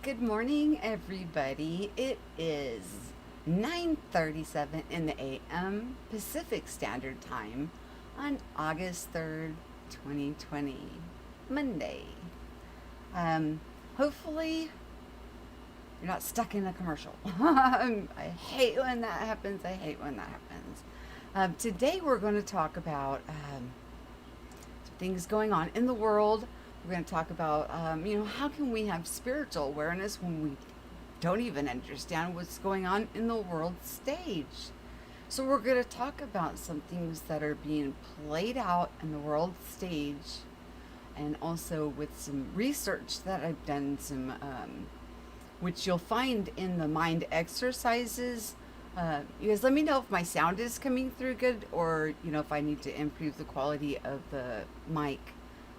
Good morning, everybody. It is 9:37 in the a.m. Pacific Standard Time on August 3rd, 2020, Monday. Hopefully, you're not stuck in a commercial. I hate when that happens. I hate when that happens. Today, we're going to talk about things going on in the world. We're going to talk about, how can we have spiritual awareness when we don't even understand what's going on in the world stage. So we're going to talk about some things that are being played out in the world stage, and also with some research that I've done, which you'll find in the mind exercises. You guys, let me know if my sound is coming through good, or if I need to improve the quality of the mic.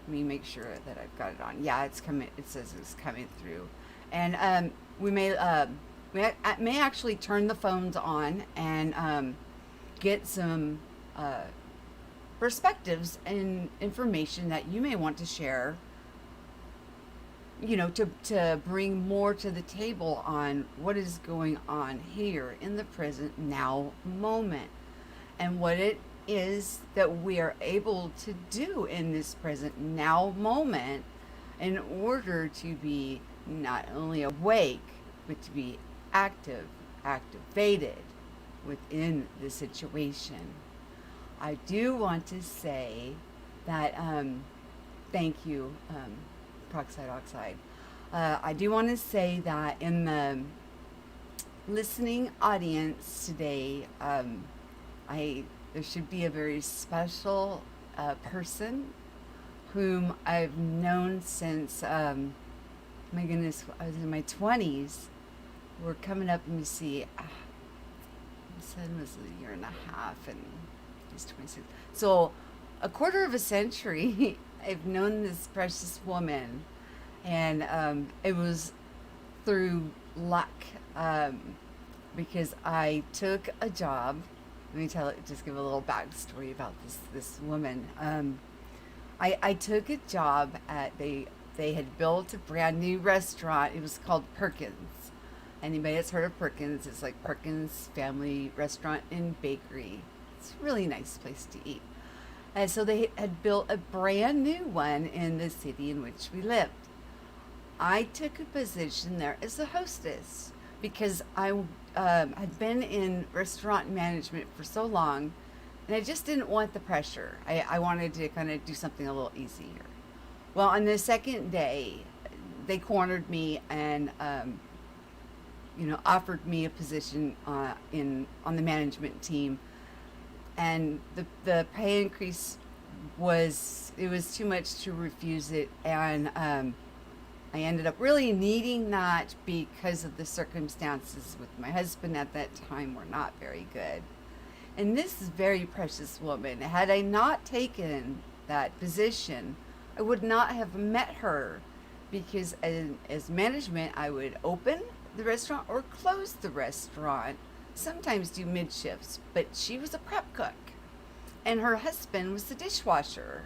Let me make sure that I've got it on. Yeah, it's coming. It says it's coming through, and we may actually turn the phones on and get some perspectives and information that you may want to share. To bring more to the table on what is going on here in the present now moment, and what it is that we are able to do in this present now moment in order to be not only awake, but to be activated within the situation. I do want to say that thank you, peroxide oxide. I do want to say that in the listening audience today, there should be a very special person whom I've known since, my goodness, I was in my 20s. We're coming up, let me see, my son was a year and a half, and he's 26. So a quarter of a century, I've known this precious woman, and it was through luck, because I took a job. Let me just give a little backstory about this woman. I took a job they had built a brand new restaurant. It was called Perkins. Anybody that's heard of Perkins? It's like Perkins Family Restaurant and Bakery. It's a really nice place to eat. And so they had built a brand new one in the city in which we lived. I took a position there as a hostess because I had been in restaurant management for so long, and I just didn't want the pressure. I wanted to kind of do something a little easier. Well, on the second day, they cornered me and offered me a position on the management team, and the pay increase was too much to refuse it, and I ended up really needing that because of the circumstances with my husband at that time were not very good. And this very precious woman, had I not taken that position, I would not have met her, because as management, I would open the restaurant or close the restaurant, sometimes do mid shifts, but she was a prep cook, and her husband was the dishwasher.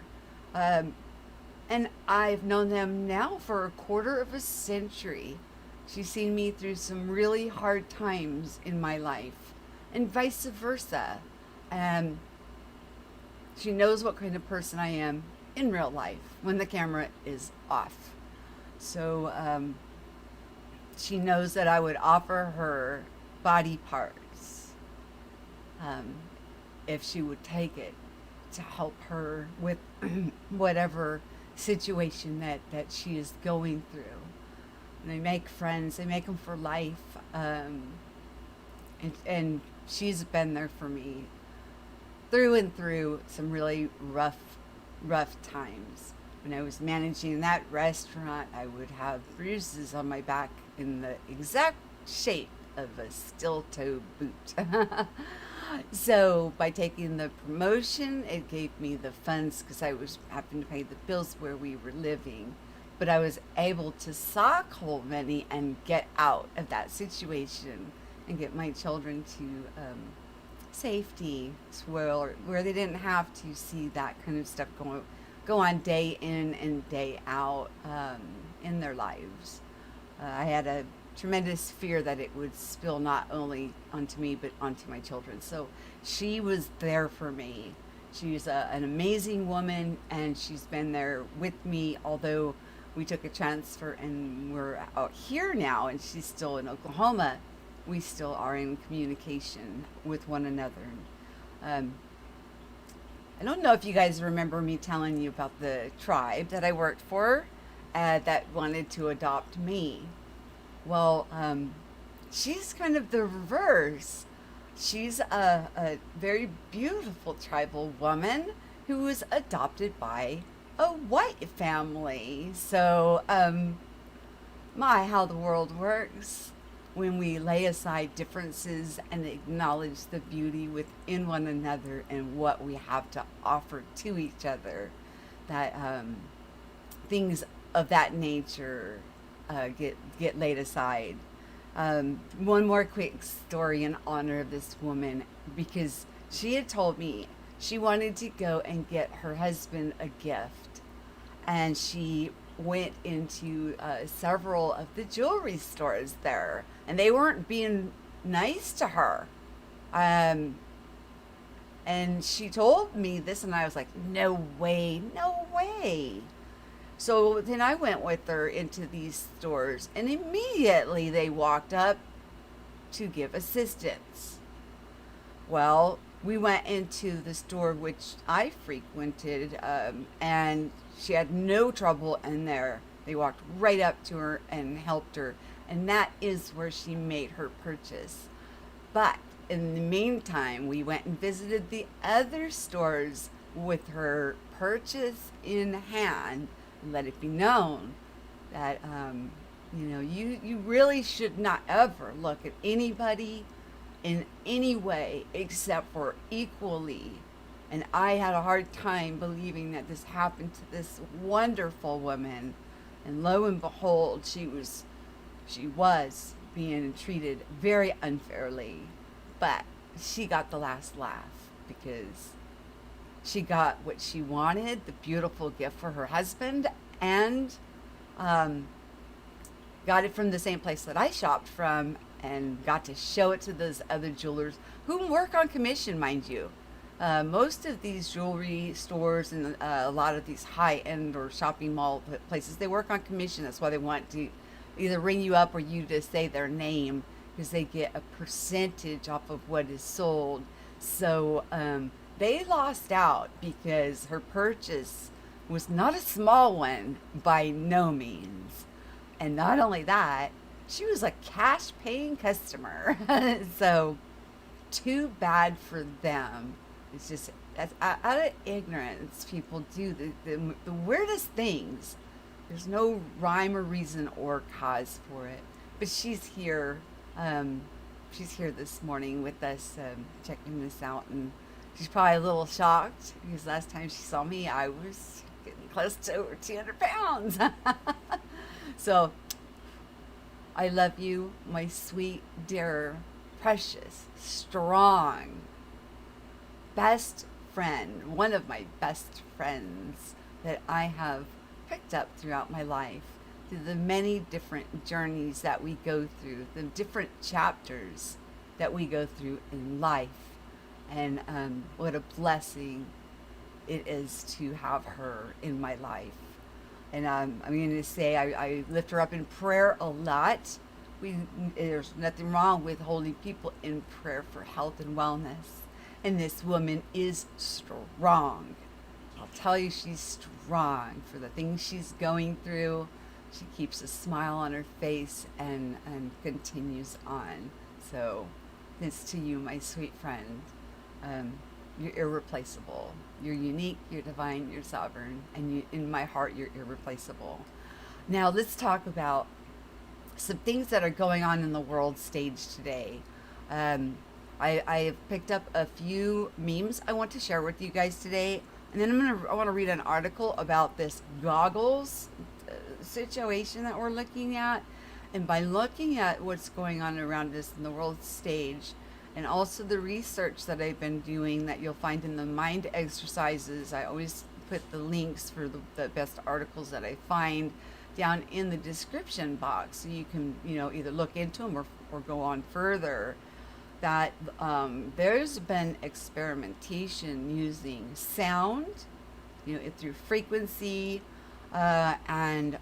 And I've known them now for a quarter of a century. She's seen me through some really hard times in my life, and vice versa. She knows what kind of person I am in real life when the camera is off. So she knows that I would offer her body parts if she would take it, to help her with whatever situation that she is going through. And they make friends, they make them for life, and she's been there for me through and through some really rough times. When I was managing that restaurant, I would have bruises on my back in the exact shape of a steel toe boot. So by taking the promotion, it gave me the funds, because I was having to pay the bills where we were living. But I was able to sock whole money and get out of that situation and get my children to safety, where they didn't have to see that kind of stuff go on day in and day out in their lives. I had a tremendous fear that it would spill not only onto me but onto my children. So she was there for me. She's an amazing woman, and she's been there with me. Although we took a transfer and we're out here now, and she's still in Oklahoma, we still are in communication with one another. Um, I don't know if you guys remember me telling you about the tribe that I worked for that wanted to adopt me. Well, she's kind of the reverse. She's a very beautiful tribal woman who was adopted by a white family. So, my, how the world works when we lay aside differences and acknowledge the beauty within one another and what we have to offer to each other, that things of that nature get laid aside. One more quick story in honor of this woman, because she had told me she wanted to go and get her husband a gift, and she went into several of the jewelry stores there, and they weren't being nice to her. Um, and she told me this, and I was like, no way, no way. So then I went with her into these stores, and immediately they walked up to give assistance. Well, we went into the store which I frequented, and she had no trouble in there. They walked right up to her and helped her, and that is where she made her purchase. But in the meantime, we went and visited the other stores with her purchase in hand, and let it be known that you really should not ever look at anybody in any way except for equally. And I had a hard time believing that this happened to this wonderful woman, and lo and behold, she was being treated very unfairly, but she got the last laugh because she got what she wanted, the beautiful gift for her husband, and got it from the same place that I shopped from, and got to show it to those other jewelers who work on commission, mind you. Most of these jewelry stores and a lot of these high-end or shopping mall places, they work on commission. That's why they want to either ring you up or you to say their name, because they get a percentage off of what is sold. So they lost out because her purchase was not a small one by no means. And not only that, she was a cash paying customer. So too bad for them. It's just, that's out of ignorance, people do the weirdest things. There's no rhyme or reason or cause for it. But she's here. She's here this morning with us, checking this out, and she's probably a little shocked because last time she saw me, I was getting close to over 200 pounds. So, I love you, my sweet, dear, precious, strong, best friend, one of my best friends that I have picked up throughout my life, through the many different journeys that we go through, the different chapters that we go through in life. And what a blessing it is to have her in my life. And I'm going to say I lift her up in prayer a lot. There's nothing wrong with holding people in prayer for health and wellness. And this woman is strong. I'll tell you, she's strong for the things she's going through. She keeps a smile on her face and continues on. So this to you, my sweet friend. You're irreplaceable. You're unique, you're divine, you're sovereign, and in my heart, you're irreplaceable. Now let's talk about some things that are going on in the world stage today. I have picked up a few memes I want to share with you guys today, and then I want to read an article about this goggles situation that we're looking at. And by looking at what's going on around us in the world stage, and also the research that I've been doing that you'll find in the mind exercises, I always put the links for the best articles that I find down in the description box, so you can, either look into them or go on further. That there's been experimentation using sound, through frequency, and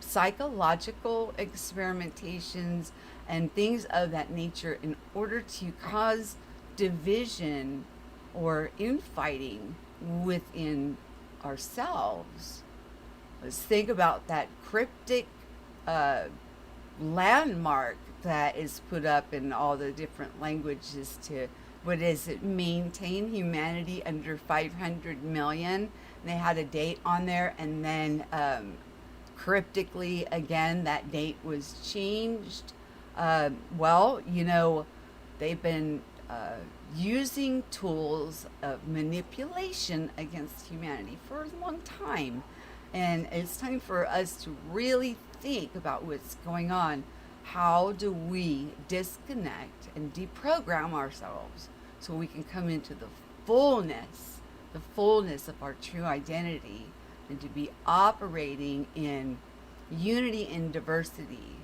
psychological experimentations and things of that nature in order to cause division or infighting within ourselves. Let's think about that cryptic uh, landmark that is put up in all the different languages to, what is it, maintain humanity under 500 million. And they had a date on there, and then cryptically again that date was changed. Well, they've been using tools of manipulation against humanity for a long time. And it's time for us to really think about what's going on. How do we disconnect and deprogram ourselves so we can come into the fullness of our true identity, and to be operating in unity and diversity?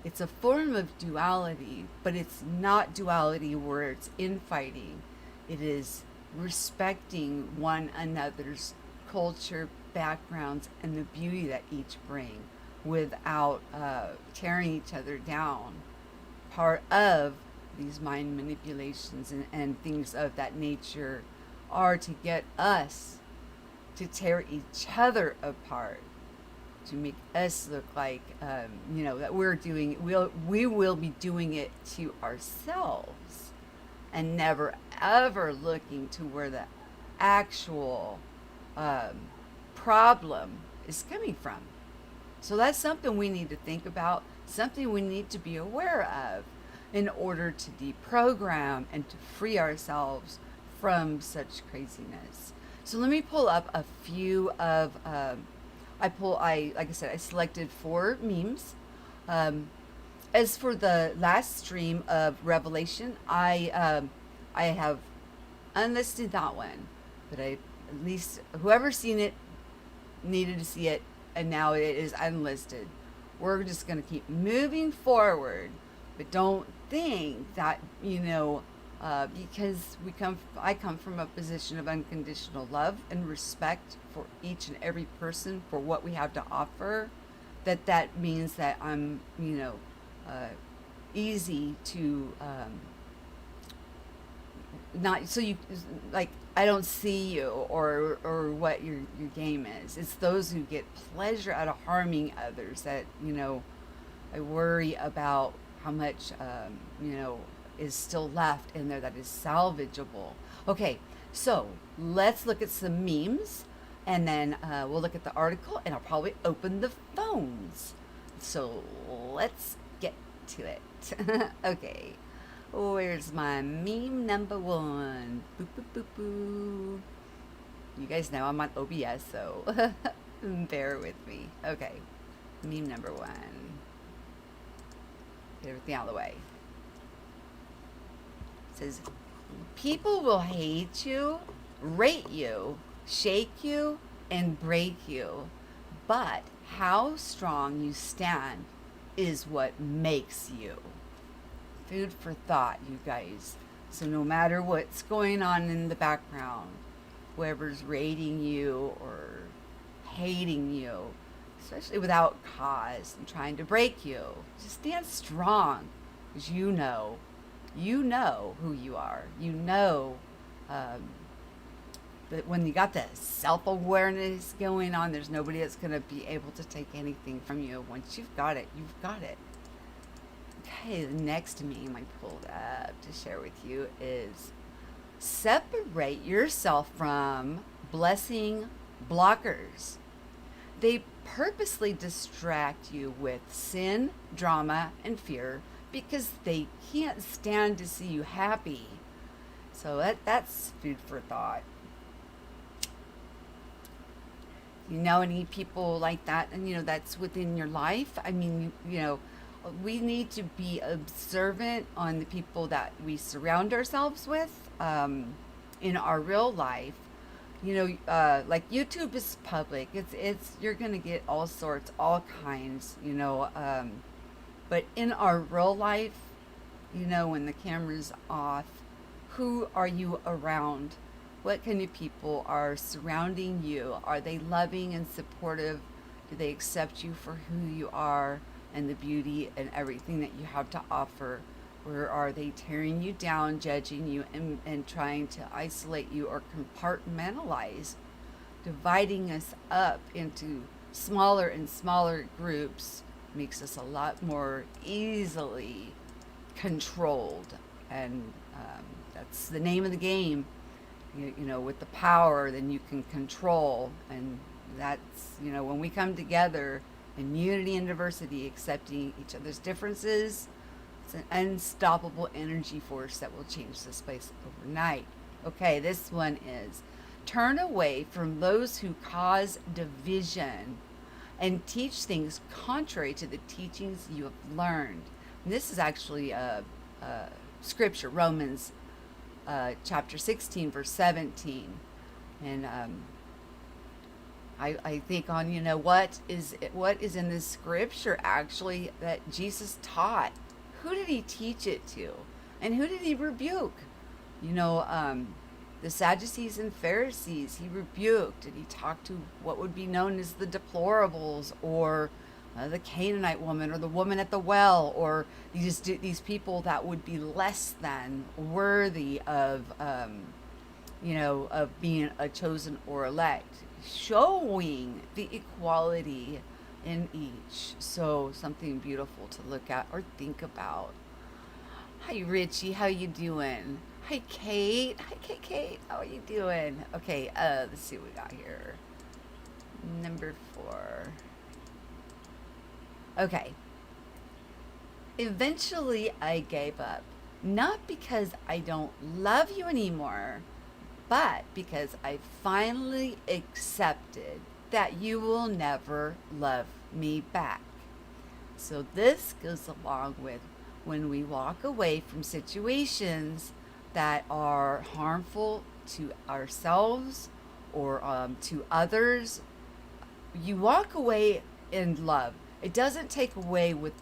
It's a form of duality, but it's not duality where it's infighting. It is respecting one another's culture, backgrounds, and the beauty that each bring without tearing each other down. Part of these mind manipulations and things of that nature are to get us to tear each other apart, to make us look like, that we will be doing it to ourselves, and never ever looking to where the actual problem is coming from. So that's something we need to think about, something we need to be aware of in order to deprogram and to free ourselves from such craziness. So let me pull up a few of, like I said, I selected 4 memes. As for the last stream of Revelation, I have unlisted that one, but at least whoever's seen it needed to see it, and now it is unlisted. We're just going to keep moving forward, but don't think that, because I come from a position of unconditional love and respect for each and every person for what we have to offer, that means that I'm, easy to, not, so you, like, I don't see you or what your game is. It's those who get pleasure out of harming others that, I worry about how much, is still left in there that is salvageable. Okay, so let's look at some memes, and then we'll look at the article, and I'll probably open the phones. So let's get to it. Okay, where's my meme number 1? Boop, boop, boop, boop. You guys know I'm on OBS, so bear with me. Okay, meme number 1. Get everything out of the way. It says, people will hate you, rate you, shake you, and break you, but how strong you stand is what makes you. Food for thought, you guys. So no matter what's going on in the background, whoever's rating you or hating you, especially without cause and trying to break you, just stand strong, because you know who you are. That when you got that self-awareness going on, there's nobody that's going to be able to take anything from you. Once you've got it, you've got it. Okay, the next meme I pulled up to share with you is, separate yourself from blessing blockers. They purposely distract you with sin, drama, and fear because they can't stand to see you happy. So that's food for thought. You know any people like that, and that's within your life? I mean, we need to be observant on the people that we surround ourselves with in our real life. like YouTube is public. It's you're gonna get all sorts, all kinds, but in our real life, when the camera's off, who are you around? What kind of people are surrounding you? Are they loving and supportive? Do they accept you for who you are and the beauty and everything that you have to offer? Or are they tearing you down, judging you, and trying to isolate you or compartmentalize, dividing us up into smaller and smaller groups? Makes us a lot more easily controlled. And that's the name of the game. With the power, then you can control. And that's, when we come together in unity and diversity, accepting each other's differences, it's an unstoppable energy force that will change this place overnight. Okay, this one is turn away from those who cause division and teach things contrary to the teachings you have learned. And this is actually a scripture, Romans chapter 16, verse 17. And I think on, what is in this scripture actually that Jesus taught. Who did he teach it to? And who did he rebuke? The Sadducees and Pharisees he rebuked, and he talked to what would be known as the deplorables, or the Canaanite woman, or the woman at the well, or these people that would be less than worthy of of being a chosen or elect, showing the equality in each. So something beautiful to look at or think about. Hi Richie, how you doing? Hi Kate. Hi Kate. How are you doing? Okay, let's see what we got here. Number 4. Okay. Eventually I gave up. Not because I don't love you anymore, but because I finally accepted that you will never love me back. So this goes along with when we walk away from situations that are harmful to ourselves or to others. You walk away in love. It doesn't take away with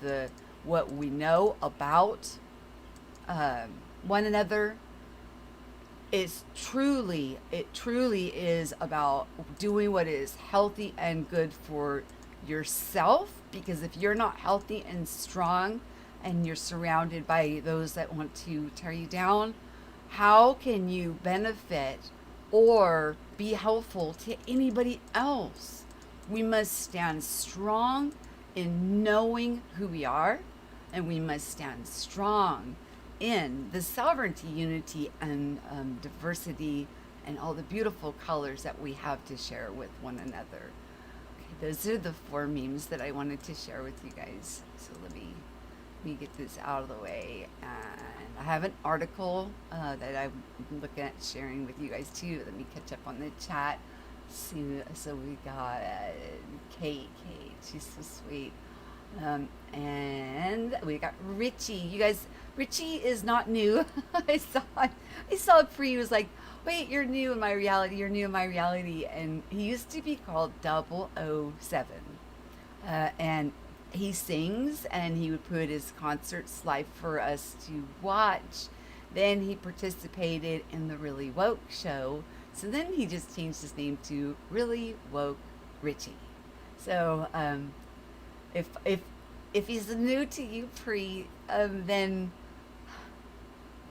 what we know about one another. It truly is about doing what is healthy and good for yourself, because if you're not healthy and strong and you're surrounded by those that want to tear you down, how can you benefit or be helpful to anybody else? We must stand strong in knowing who we are, and we must stand strong in the sovereignty, unity, and diversity, and all the beautiful colors that we have to share with one another. Okay, those are the 4 memes that I wanted to share with you guys. So let me get this out of the way. And I have an article that I'm looking at sharing with you guys too. Let me catch up on the chat. See, so we got Kate. She's so sweet. And we got Richie. You guys, Richie is not new. I saw it free. He was like, wait, you're new in my reality. You're new in my reality. And he used to be called 007. And he sings, and he would put his concerts live for us to watch. Then he participated in the Really Woke show. So then he just changed his name to Really Woke Richie. So if he's new to you, then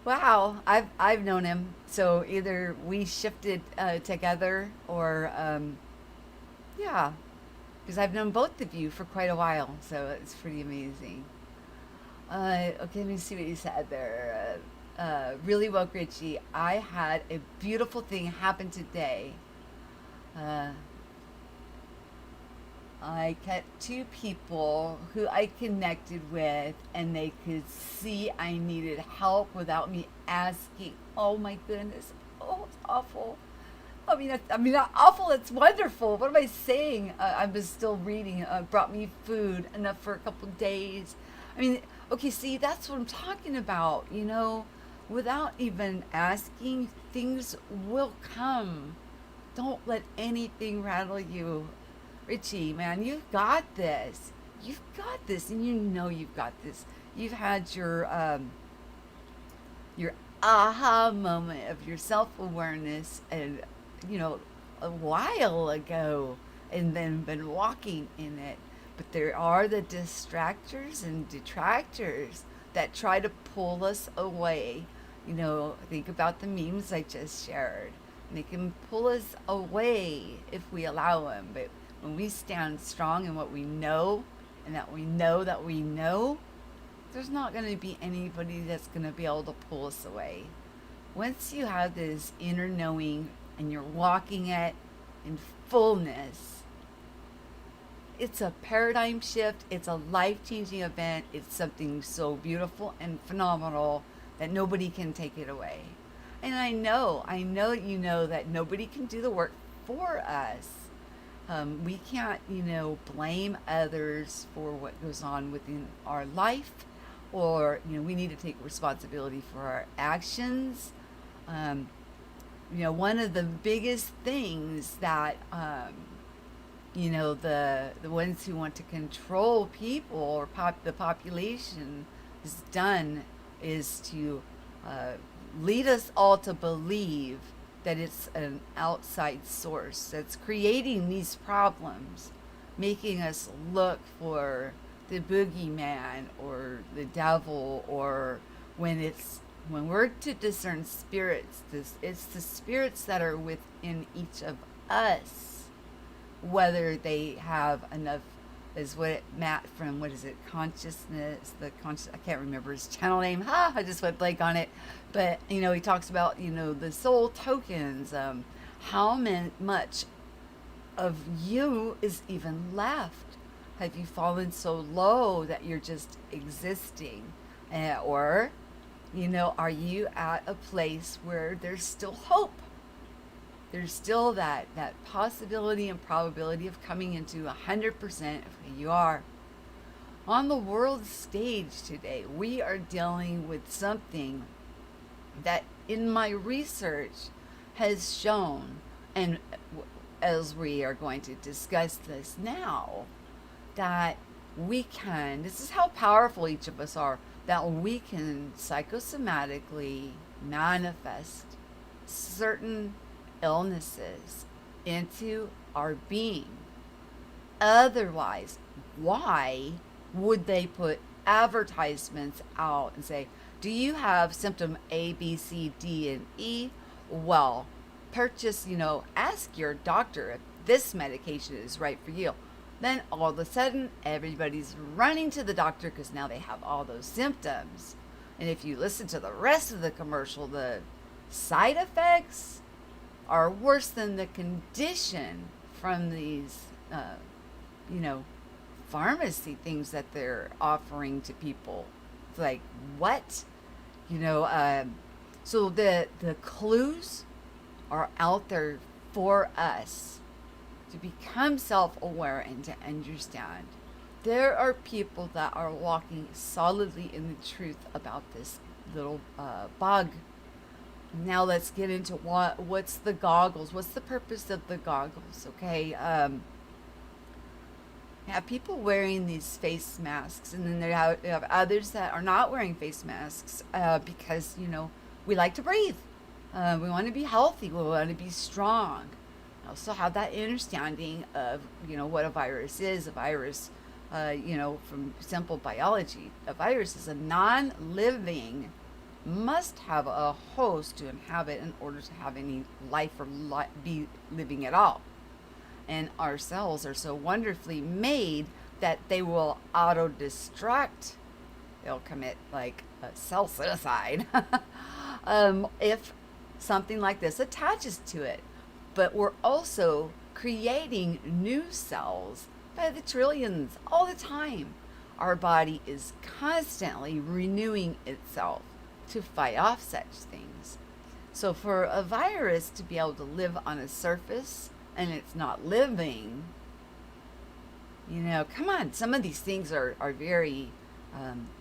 wow, I've known him. So either we shifted together, or yeah, because I've known both of you for quite a while. So it's pretty amazing. Okay, let me see what you said there. Really Woke Richie. I had a beautiful thing happen today. I got 2 people who I connected with, and they could see I needed help without me asking. Oh my goodness. Oh, it's awful. Not awful. It's wonderful. What am I saying? I was still reading. Brought me food enough for a couple days. Okay, see, that's what I'm talking about. Without even asking, things will come. Don't let anything rattle you. Richie, man, you've got this. You've got this, and you know you've got this. You've had your aha moment of your self awareness, and you know, a while ago, and then been walking in it. But there are the distractors and detractors that try to pull us away. You know, think about the memes I just shared. They can pull us away if we allow them. But when we stand strong in what we know, and that we know that we know, there's not going to be anybody that's going to be able to pull us away. Once you have this inner knowing and you're walking it in fullness, it's a paradigm shift. It's a life changing event. It's something so beautiful and phenomenal that nobody can take it away. And I know you know that nobody can do the work for us. We can't, blame others for what goes on within our life, or, we need to take responsibility for our actions. Um, one of the biggest things that, the ones who want to control people or the population has done is to uh, lead us all to believe that it's an outside source that's creating these problems, making us look for the boogeyman or the devil, or when we're to discern spirits, it's the spirits that are within each of us, whether they have enough, is what Matt from, what is it, consciousness, I can't remember his channel name. I just went blank on it. But, he talks about, the soul tokens, how much of you is even left. Have you fallen so low that you're just existing? Or, are you at a place where there's still hope? There's still that possibility and probability of coming into 100% of who you are. On the world stage today, we are dealing with something that in my research has shown, and as we are going to discuss this now, that this is how powerful each of us are, that we can psychosomatically manifest certain illnesses into our being. Otherwise, why would they put advertisements out and say, do you have symptom A, B, C, D, and E? Well, purchase, ask your doctor if this medication is right for you. Then all of a sudden, everybody's running to the doctor because now they have all those symptoms. And if you listen to the rest of the commercial, the side effects are worse than the condition from these, pharmacy things that they're offering to people. It's like, what? So the clues are out there for us to become self-aware and to understand. There are people that are walking solidly in the truth about this little bug. Now let's get into what's the goggles. What's the purpose of the goggles? Okay. Have people wearing these face masks, and then they have others that are not wearing face masks because we like to breathe. We want to be healthy. We want to be strong. Also have that understanding of what a virus is. A virus, from simple biology, a virus is a non-living, must have a host to inhabit in order to have any life or be living at all. And our cells are so wonderfully made that they will auto-destruct. They'll commit like a cell suicide if something like this attaches to it. But we're also creating new cells by the trillions all the time. Our body is constantly renewing itself to fight off such things. So for a virus to be able to live on a surface and it's not living, come on, some of these things are very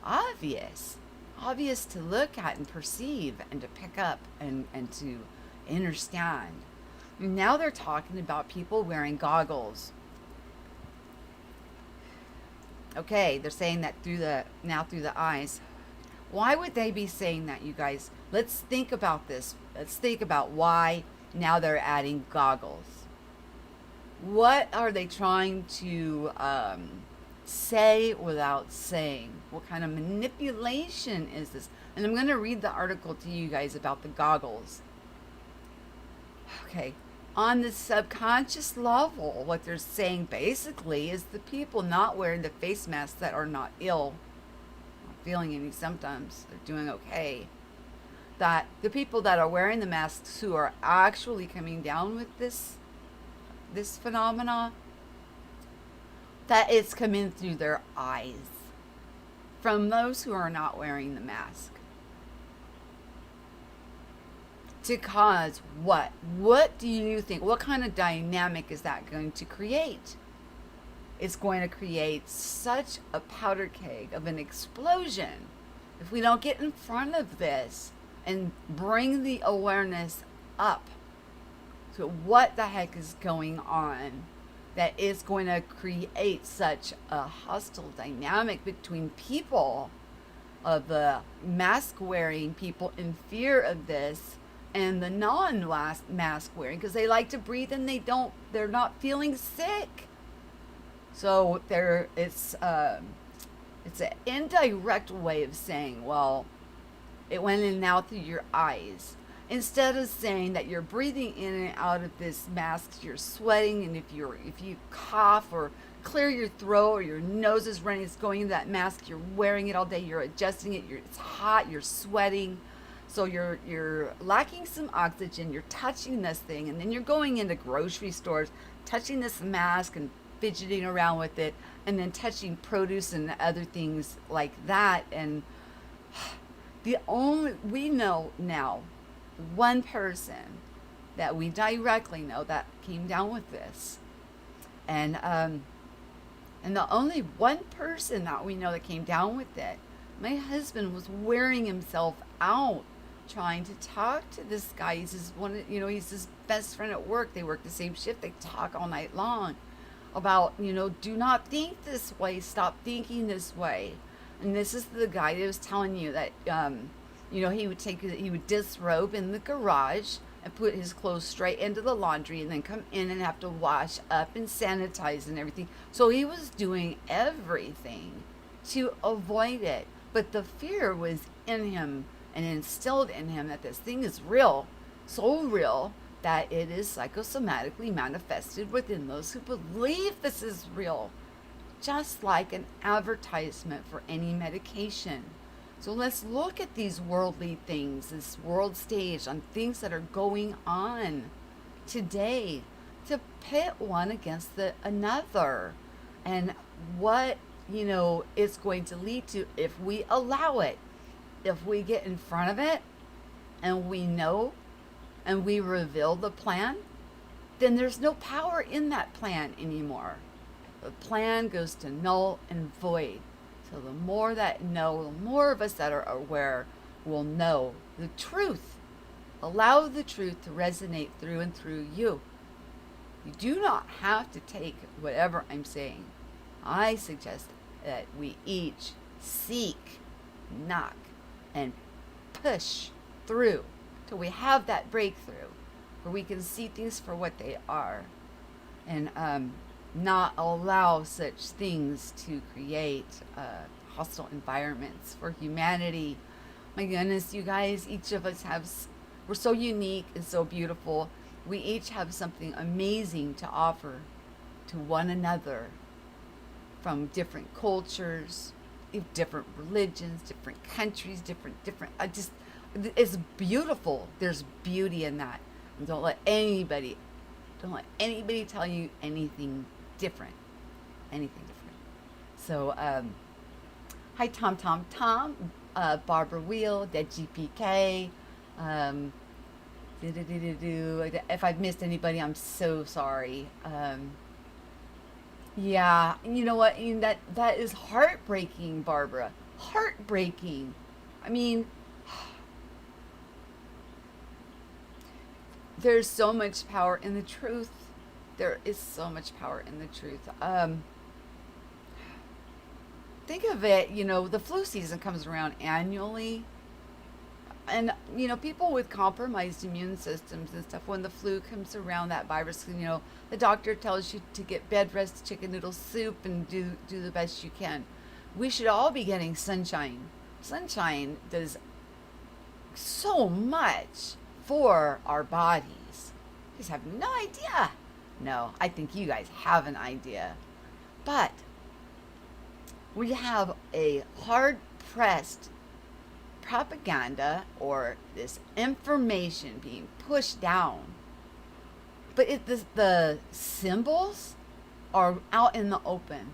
obvious to look at and perceive and to pick up and to understand. Now they're talking about people wearing goggles. Okay, they're saying that through the eyes. Why would they be saying that, you guys? Let's think about this. Let's think about why now they're adding goggles. What are they trying to say without saying? What kind of manipulation is this? And I'm going to read the article to you guys about the goggles. Okay. On the subconscious level, what they're saying basically is the people not wearing the face masks that are not ill, not feeling any symptoms, they're doing okay. That the people that are wearing the masks who are actually coming down with this phenomena, that it's coming through their eyes from those who are not wearing the mask. To cause what? What do you think? What kind of dynamic is that going to create? It's going to create such a powder keg of an explosion if we don't get in front of this and bring the awareness up to what the heck is going on, that is going to create such a hostile dynamic between people, of the mask wearing people in fear of this and the non-mask wearing, because they like to breathe and they're not feeling sick. So it's an indirect way of saying, well, it went in and out through your eyes, instead of saying that you're breathing in and out of this mask, you're sweating, and if you cough or clear your throat or your nose is running, it's going into that mask, you're wearing it all day, you're adjusting it, it's hot, you're sweating. So you're lacking some oxygen, you're touching this thing, and then you're going into grocery stores, touching this mask and fidgeting around with it, and then touching produce and other things like that. And we know now one person that we directly know that came down with this. And the only one person that we know that came down with it, my husband was wearing himself out trying to talk to this guy. He's his best friend at work. They work the same shift. They talk all night long about, do not think this way. Stop thinking this way. And this is the guy that was telling you that, he would disrobe in the garage and put his clothes straight into the laundry and then come in and have to wash up and sanitize and everything. So he was doing everything to avoid it. But the fear was in him and instilled in him that this thing is real, so real that it is psychosomatically manifested within those who believe this is real, just like an advertisement for any medication. So let's look at these worldly things, this world stage, on things that are going on today, to pit one against another, and what it's going to lead to if we allow it. If we get in front of it and we know and we reveal the plan, then there's no power in that plan anymore. The plan goes to null and void. So the more that know, the more of us that are aware will know the truth. Allow the truth to resonate through and through you. You do not have to take whatever I'm saying. I suggest that we each seek, knock, and push through till we have that breakthrough where we can see things for what they are, and not allow such things to create hostile environments for humanity. My goodness, you guys, each of us we're so unique and so beautiful. We each have something amazing to offer to one another, from different cultures, different religions, different countries, different, it's beautiful. There's beauty in that. And don't let anybody tell you anything different. So, hi, Tom, Barbara Wheel, Dead GPK, if I've missed anybody, I'm so sorry. Yeah, you know what? That is heartbreaking, Barbara. Heartbreaking. I mean, there's so much power in the truth. There is so much power in the truth. Think of it, the flu season comes around annually. And, people with compromised immune systems and stuff, when the flu comes around, that virus, the doctor tells you to get bed rest, chicken noodle soup, and do the best you can. We should all be getting sunshine. Sunshine does so much for our bodies. You guys have no idea. No, I think you guys have an idea. But we have a hard pressed propaganda or this information being pushed down. But the symbols are out in the open.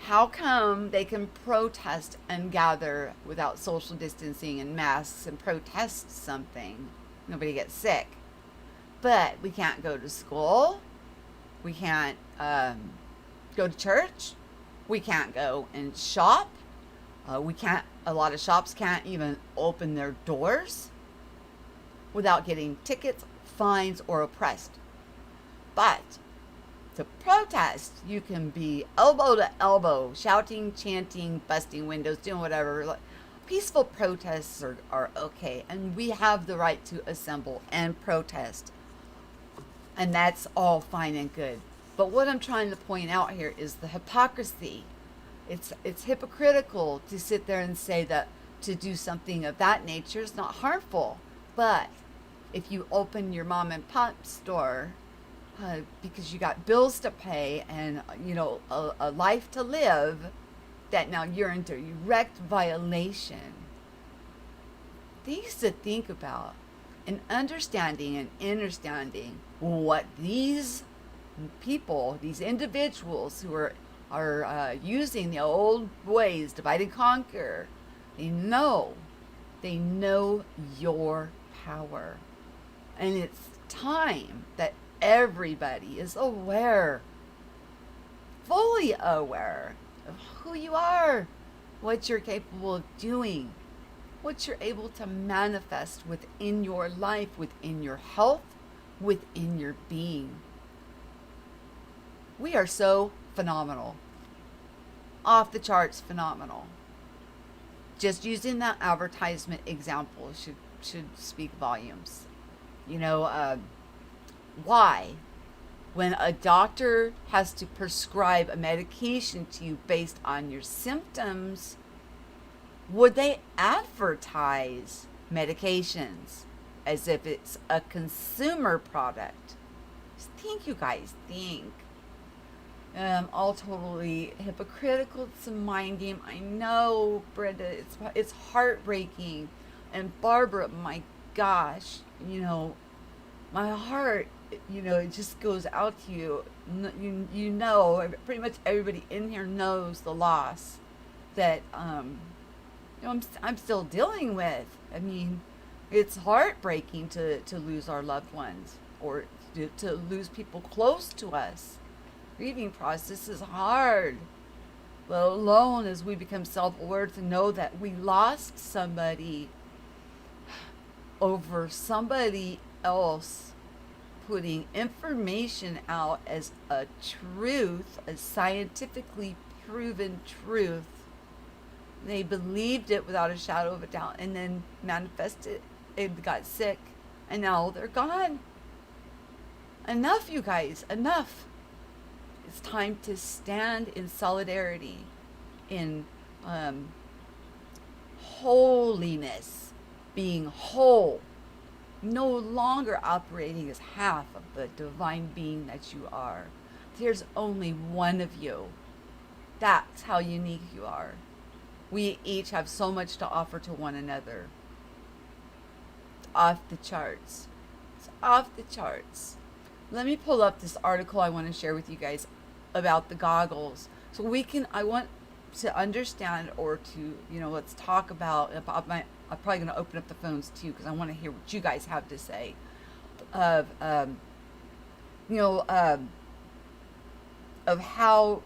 How come they can protest and gather without social distancing and masks and protest something? Nobody gets sick. But we can't go to school. We can't go to church. We can't go and shop. A lot of shops can't even open their doors without getting tickets, fines, or oppressed. But to protest, you can be elbow to elbow, shouting, chanting, busting windows, doing whatever. Peaceful protests are okay, and we have the right to assemble and protest. And that's all fine and good. But what I'm trying to point out here is the hypocrisy. It's hypocritical to sit there and say that to do something of that nature is not harmful. But if you open your mom and pop store because you got bills to pay and a life to live, that now you're in direct violation. Things to think about, and understanding and understanding what these people, these individuals who are using the old ways, divide and conquer. They know your power. And it's time that everybody is aware, fully aware of who you are, what you're capable of doing, what you're able to manifest within your life, within your health, within your being. We are so phenomenal. Off the charts phenomenal. Just using that advertisement example should speak volumes. Why? When a doctor has to prescribe a medication to you based on your symptoms, would they advertise medications as if it's a consumer product? Think, you guys, think. All totally hypocritical. It's a mind game. I know, Brenda. It's heartbreaking. And Barbara, my gosh, my heart, it just goes out to you. Pretty much everybody in here knows the loss that I'm still dealing with. I mean, it's heartbreaking to lose our loved ones or to lose people close to us. Grieving process is hard, let alone as we become self-aware to know that we lost somebody over somebody else putting information out as a truth, a scientifically proven truth. They believed it without a shadow of a doubt and then manifested it, got sick, and now they're gone. Enough, you guys, enough. It's time to stand in solidarity, in holiness, being whole, no longer operating as half of the divine being that you are. There's only one of you. That's how unique you are. We each have so much to offer to one another. It's off the charts. It's off the charts. Let me pull up this article I want to share with you guys about the goggles. So I want to understand or to, let's talk about I'm probably going to open up the phones too because I want to hear what you guys have to say of how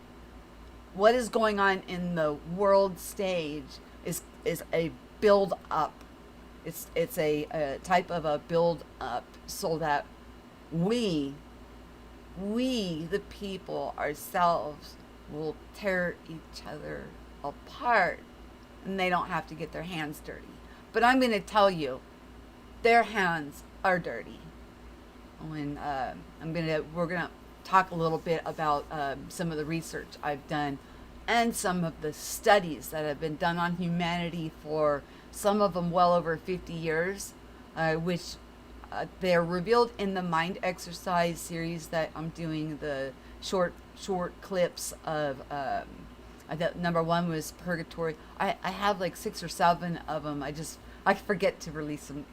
what is going on in the world stage is a build up. It's a type of a build up so that we, the people ourselves, will tear each other apart, and they don't have to get their hands dirty. But I'm going to tell you, their hands are dirty. When we're gonna talk a little bit about some of the research I've done and some of the studies that have been done on humanity for some of them well over 50 years, which they're revealed in the mind exercise series that I'm doing. The short clips of number one was purgatory. I have like 6 or 7 of them. I forget to release them,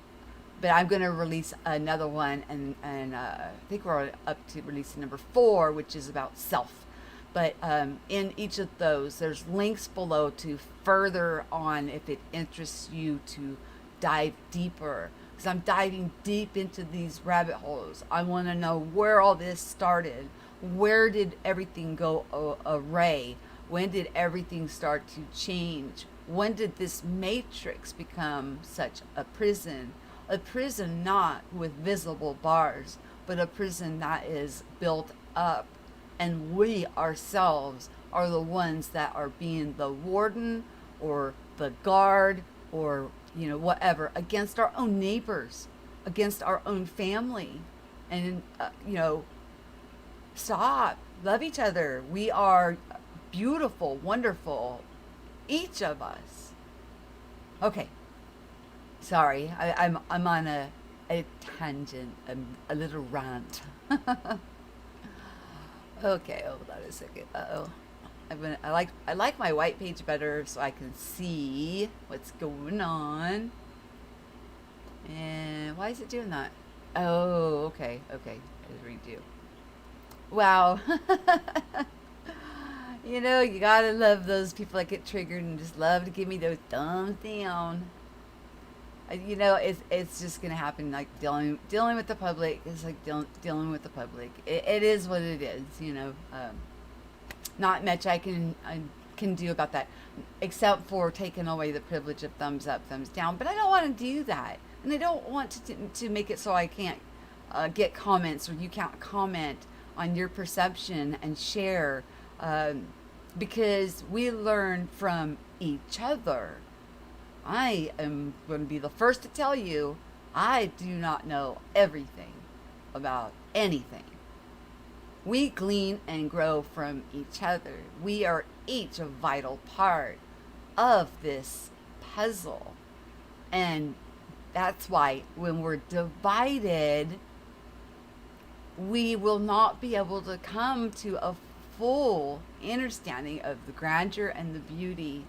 but I'm going to release another one, and I think we're up to releasing number 4, which is about self. But in each of those, there's links below to further on if it interests you to dive deeper. Because I'm diving deep into these rabbit holes. I want to know where all this started. Where did everything go array? When did everything start to change? When did this matrix become such a prison? A prison not with visible bars, but a prison that is built up, and we ourselves are the ones that are being the warden or the guard, or whatever, against our own neighbors, against our own family. And stop, love each other. We are beautiful, wonderful, each of us. Okay, sorry, I'm on a tangent, a little rant. Okay, hold on a second. I like my white page better so I can see what's going on. And why is it doing that? Oh, okay. I'll redo. Wow. You gotta love those people that get triggered and just love to give me those thumbs down. It's just gonna happen. Like dealing with the public is like dealing with the public. It is what it is. Not much I can do about that, except for taking away the privilege of thumbs up, thumbs down. But I don't want to do that, and I don't want to make it so I can't get comments, or you can't comment on your perception and share, because we learn from each other. I am going to be the first to tell you, I do not know everything about anything. We glean and grow from each other. We are each a vital part of this puzzle. And that's why when we're divided, we will not be able to come to a full understanding of the grandeur and the beauty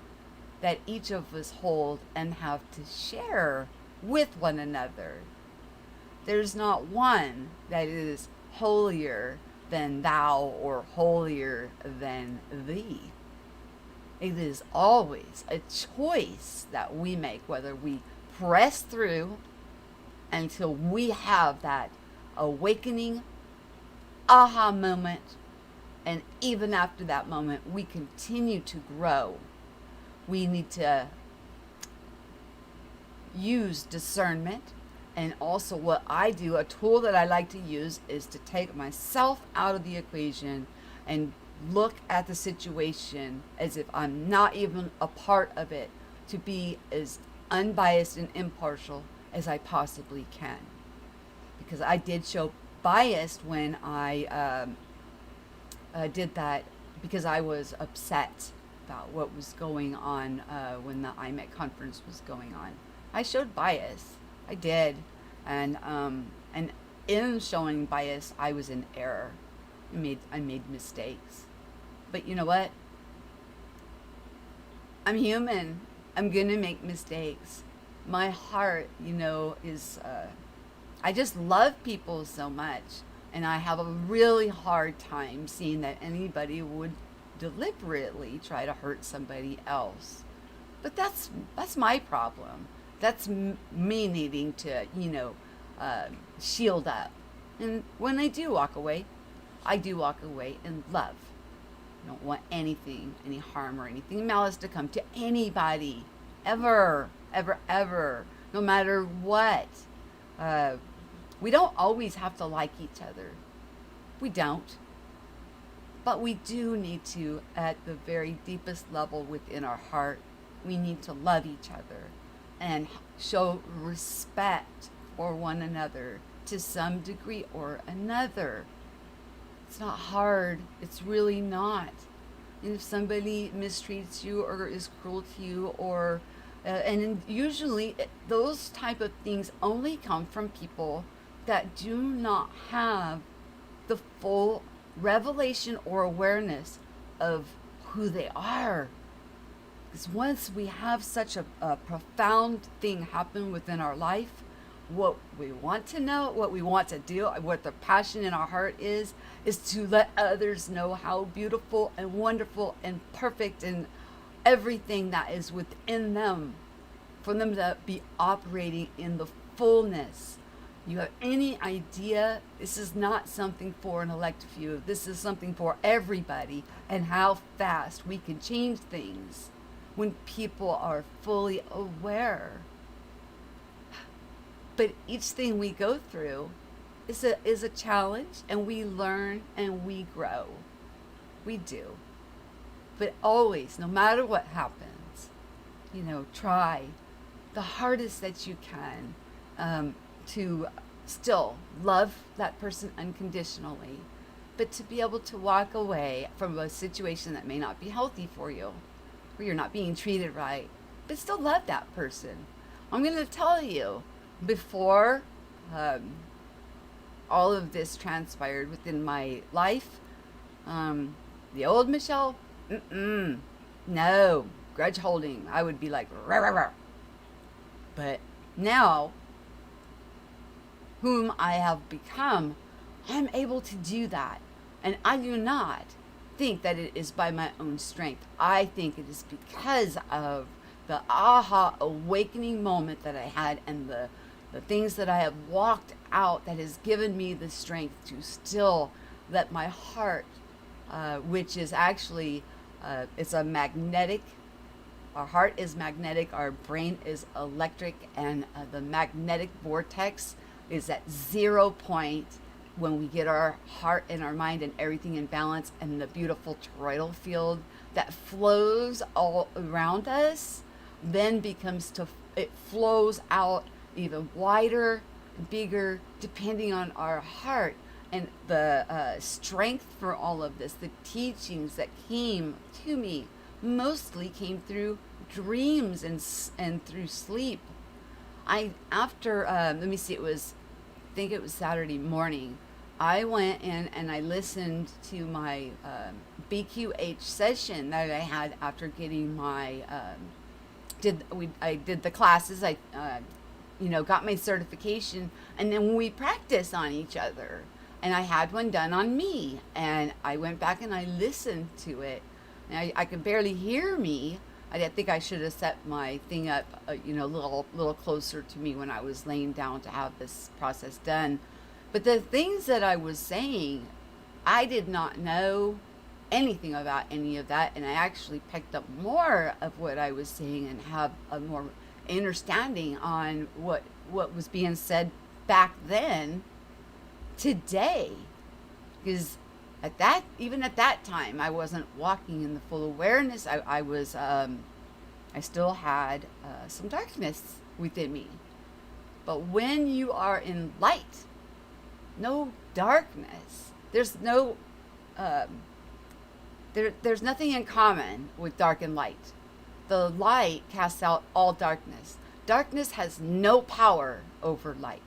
that each of us hold and have to share with one another. There's not one that is holier than thou or holier than thee. It is always a choice that we make, whether we press through until we have that awakening aha moment, and even after that moment we continue to grow. We need to use discernment. And also what I do, a tool that I like to use, is to take myself out of the equation and look at the situation as if I'm not even a part of it, to be as unbiased and impartial as I possibly can. Because I did show bias when I did that, because I was upset about what was going on when the IMEC conference was going on. I showed bias. I did, and in showing bias, I was in error. I made mistakes, but you know what? I'm human. I'm gonna make mistakes. My heart, is I just love people so much, and I have a really hard time seeing that anybody would deliberately try to hurt somebody else. But that's my problem. That's me needing to, shield up. And when I do walk away, I do walk away in love. I don't want any harm or anything malice to come to anybody, ever, ever, ever, no matter what. We don't always have to like each other. We don't. But we do need to, at the very deepest level within our heart, we need to love each other and show respect for one another to some degree or another. It's not hard. It's really not. And if somebody mistreats you or is cruel to you, or and usually those type of things only come from people that do not have the full revelation or awareness of who they are. Because once we have such a profound thing happen within our life, what we want to know, what we want to do, what the passion in our heart is to let others know how beautiful and wonderful and perfect and everything that is within them, for them to be operating in the fullness. You have any idea? This is not something for an elect few. This is something for everybody, and how fast we can change things when people are fully aware. But each thing we go through is a challenge, and we learn and we grow. We do. But always, no matter what happens, try the hardest that you can to still love that person unconditionally, but to be able to walk away from a situation that may not be healthy for you, where you're not being treated right, but still love that person. I'm going to tell you, before all of this transpired within my life, the old Michelle, no, grudge holding. I would be like, rah, rah, rah. But now, whom I have become, I'm able to do that. And I do not think that it is by my own strength. I think it is because of the aha awakening moment that I had, and the things that I have walked out, that has given me the strength to still let my heart, which is actually, it's a magnetic, our heart is magnetic, our brain is electric, and the magnetic vortex is at 0 point when we get our heart and our mind and everything in balance, and the beautiful toroidal field that flows all around us then it flows out even wider, bigger, depending on our heart. And the strength for all of this, the teachings that came to me, mostly came through dreams and through sleep. Let me see, I think it was Saturday morning, I went in and I listened to my BQH session that I had after getting my, I did the classes, I got my certification, and then we practiced on each other. And I had one done on me, and I went back and I listened to it. And I could barely hear me. I think I should have set my thing up, a little closer to me when I was laying down to have this process done. But the things that I was saying, I did not know anything about any of that, and I actually picked up more of what I was saying and have a more understanding on what was being said back then today. Because even at that time, I wasn't walking in the full awareness. I was I still had some darkness within me. But when you are in light, no darkness. There's no there's nothing in common with dark and light. The light casts out all darkness. Darkness has no power over light.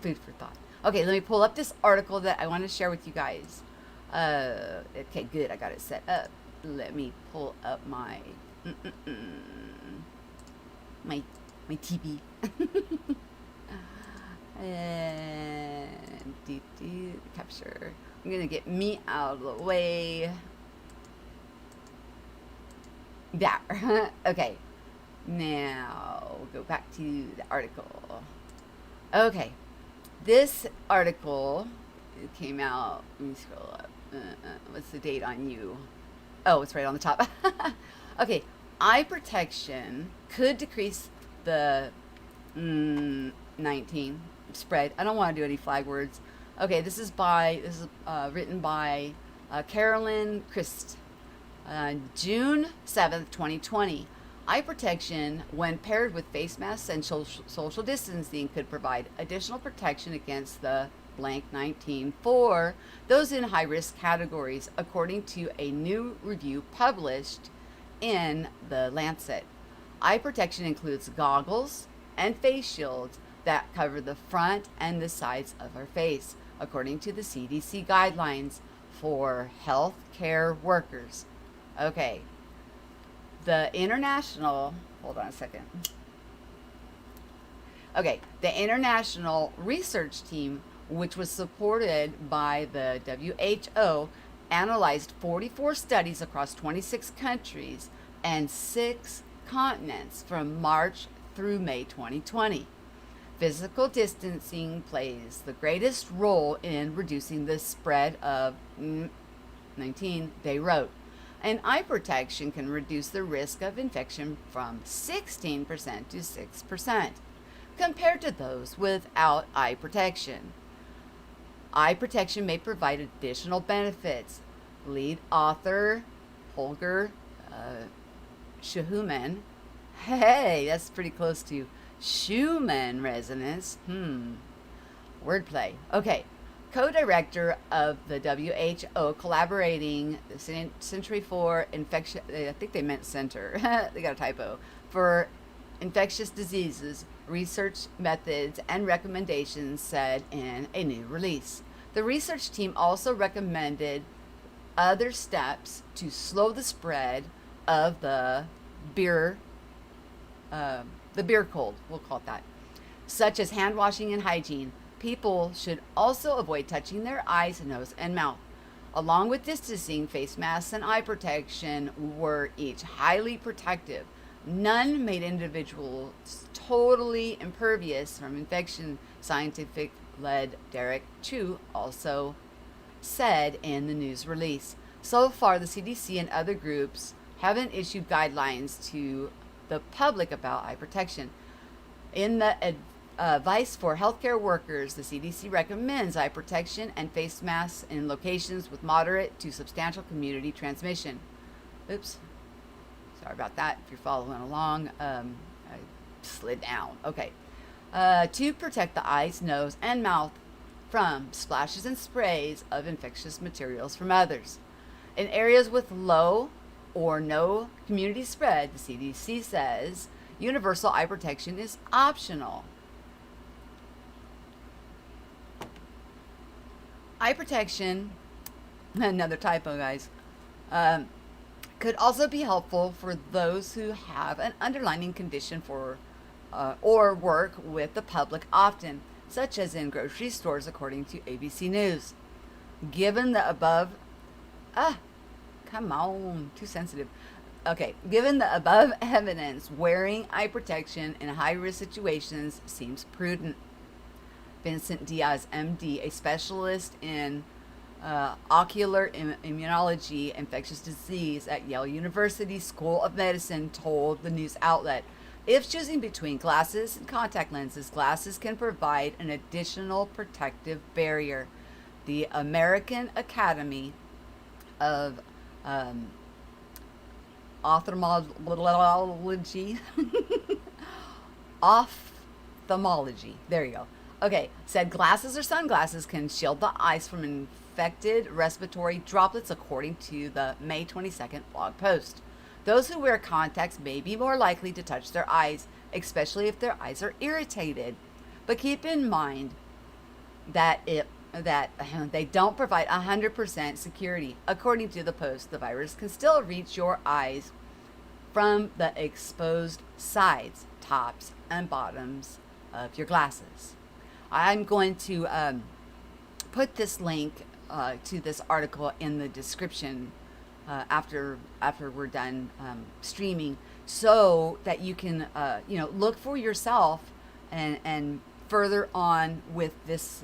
Food for thought. Okay, let me pull up this article that I want to share with you guys. Okay, good. I got it set up. Let me pull up my my TV. And capture. I'm gonna get me out of the way. There. Okay. Now go back to the article. Okay. This article, it came out. Let me scroll up. What's the date on you? Oh, it's right on the top. Okay. Eye protection could decrease the 19 spread. I don't want to do any flag words. Okay, this is written by Carolyn Christ, June 7th, 2020. Eye protection, when paired with face masks and social distancing, could provide additional protection against the blank 19 for those in high risk categories, according to a new review published in the Lancet. Eye protection includes goggles and face shields that cover the front and the sides of our face, according to the CDC guidelines for healthcare workers. Okay, hold on a second. Okay, the international research team, which was supported by the WHO, analyzed 44 studies across 26 countries and 6 continents from March through May 2020. Physical distancing plays the greatest role in reducing the spread of 19, they wrote. And eye protection can reduce the risk of infection from 16% to 6% compared to those without eye protection. Eye protection may provide additional benefits. Lead author Holger Schumann, hey, that's pretty close to Schumann resonance. Wordplay. Okay. Co-director of the WHO, collaborating the Century for Infection. I think they meant center. They got a typo. For infectious diseases, research methods and recommendations, said in a new release. The research team also recommended other steps to slow the spread of the beer cold. We'll call it that, such as hand washing and hygiene. People should also avoid touching their eyes, nose, and mouth. Along with distancing, face masks and eye protection were each highly protective. None made individuals totally impervious from infection, scientific-led Derek Chu also said in the news release. So far, the CDC and other groups haven't issued guidelines to the public about eye protection. In the advice for healthcare workers, the CDC recommends eye protection and face masks in locations with moderate to substantial community transmission. Oops. Sorry about that. If you're following along, I slid down. Okay. To protect the eyes, nose, and mouth from splashes and sprays of infectious materials from others. In areas with low or no community spread, the CDC says universal eye protection is optional. Eye protection, another typo, guys, could also be helpful for those who have an underlying condition for or work with the public often, such as in grocery stores, according to ABC News. Given the above, come on, too sensitive. Okay, given the above evidence, wearing eye protection in high-risk situations seems prudent. Vincent Diaz, MD, a specialist in ocular immunology, infectious disease at Yale University School of Medicine, told the news outlet, if choosing between glasses and contact lenses, glasses can provide an additional protective barrier. The American Academy of Ophthalmology, there you go. Okay, said glasses or sunglasses can shield the eyes from infected respiratory droplets, according to the May 22nd blog post. Those who wear contacts may be more likely to touch their eyes, especially if their eyes are irritated. But keep in mind that they don't provide 100% security. According to the post, the virus can still reach your eyes from the exposed sides, tops, and bottoms of your glasses. I'm going to put this link to this article in the description after we're done streaming, so that you can look for yourself and further on with this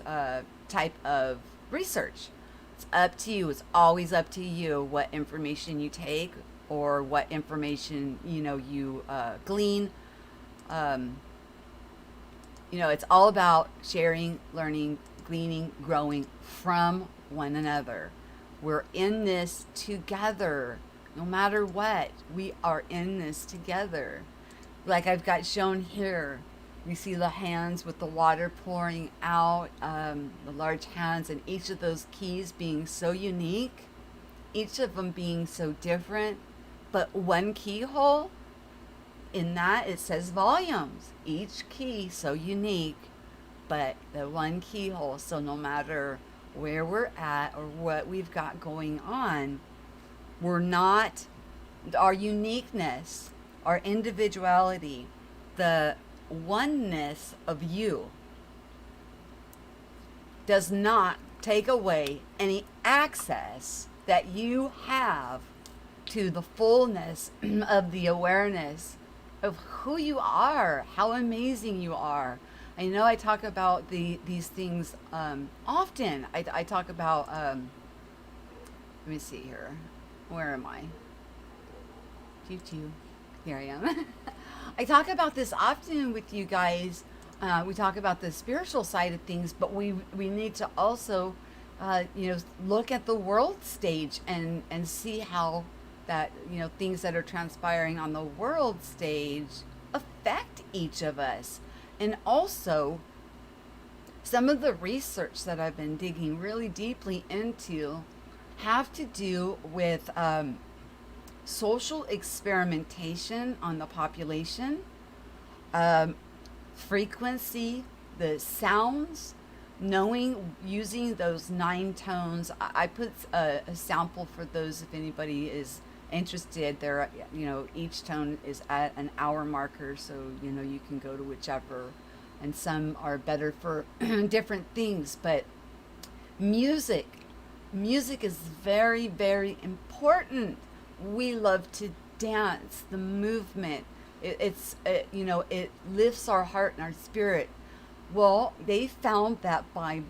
type of research. It's up to you. It's always up to you what information you take or what information you glean. It's all about sharing, learning, gleaning, growing from one another. We're in this together. No matter what, we are in this together. Like I've got shown here, you see the hands with the water pouring out, the large hands, and each of those keys being so unique, each of them being so different, but one keyhole. In that, it says volumes. Each key so unique, but the one keyhole. So no matter where we're at or what we've got going on, we're not, our uniqueness, our individuality, the oneness of you does not take away any access that you have to the fullness of the awareness of who you are, how amazing you are. I know I talk about these things often. I talk about, let me see here. Where am I? Choo-choo. Here I am. I talk about this often with you guys. We talk about the spiritual side of things, but we need to also, look at the world stage and see how that, things that are transpiring on the world stage affect each of us. And also, some of the research that I've been digging really deeply into have to do with social experimentation on the population, frequency, the sounds, knowing, using those 9 tones. I put a sample for those if anybody is interested. There, each tone is at an hour marker, so you can go to whichever, and some are better for different things. But music is very, very important. We love to dance, the movement. It lifts our heart and our spirit. Well, they found that by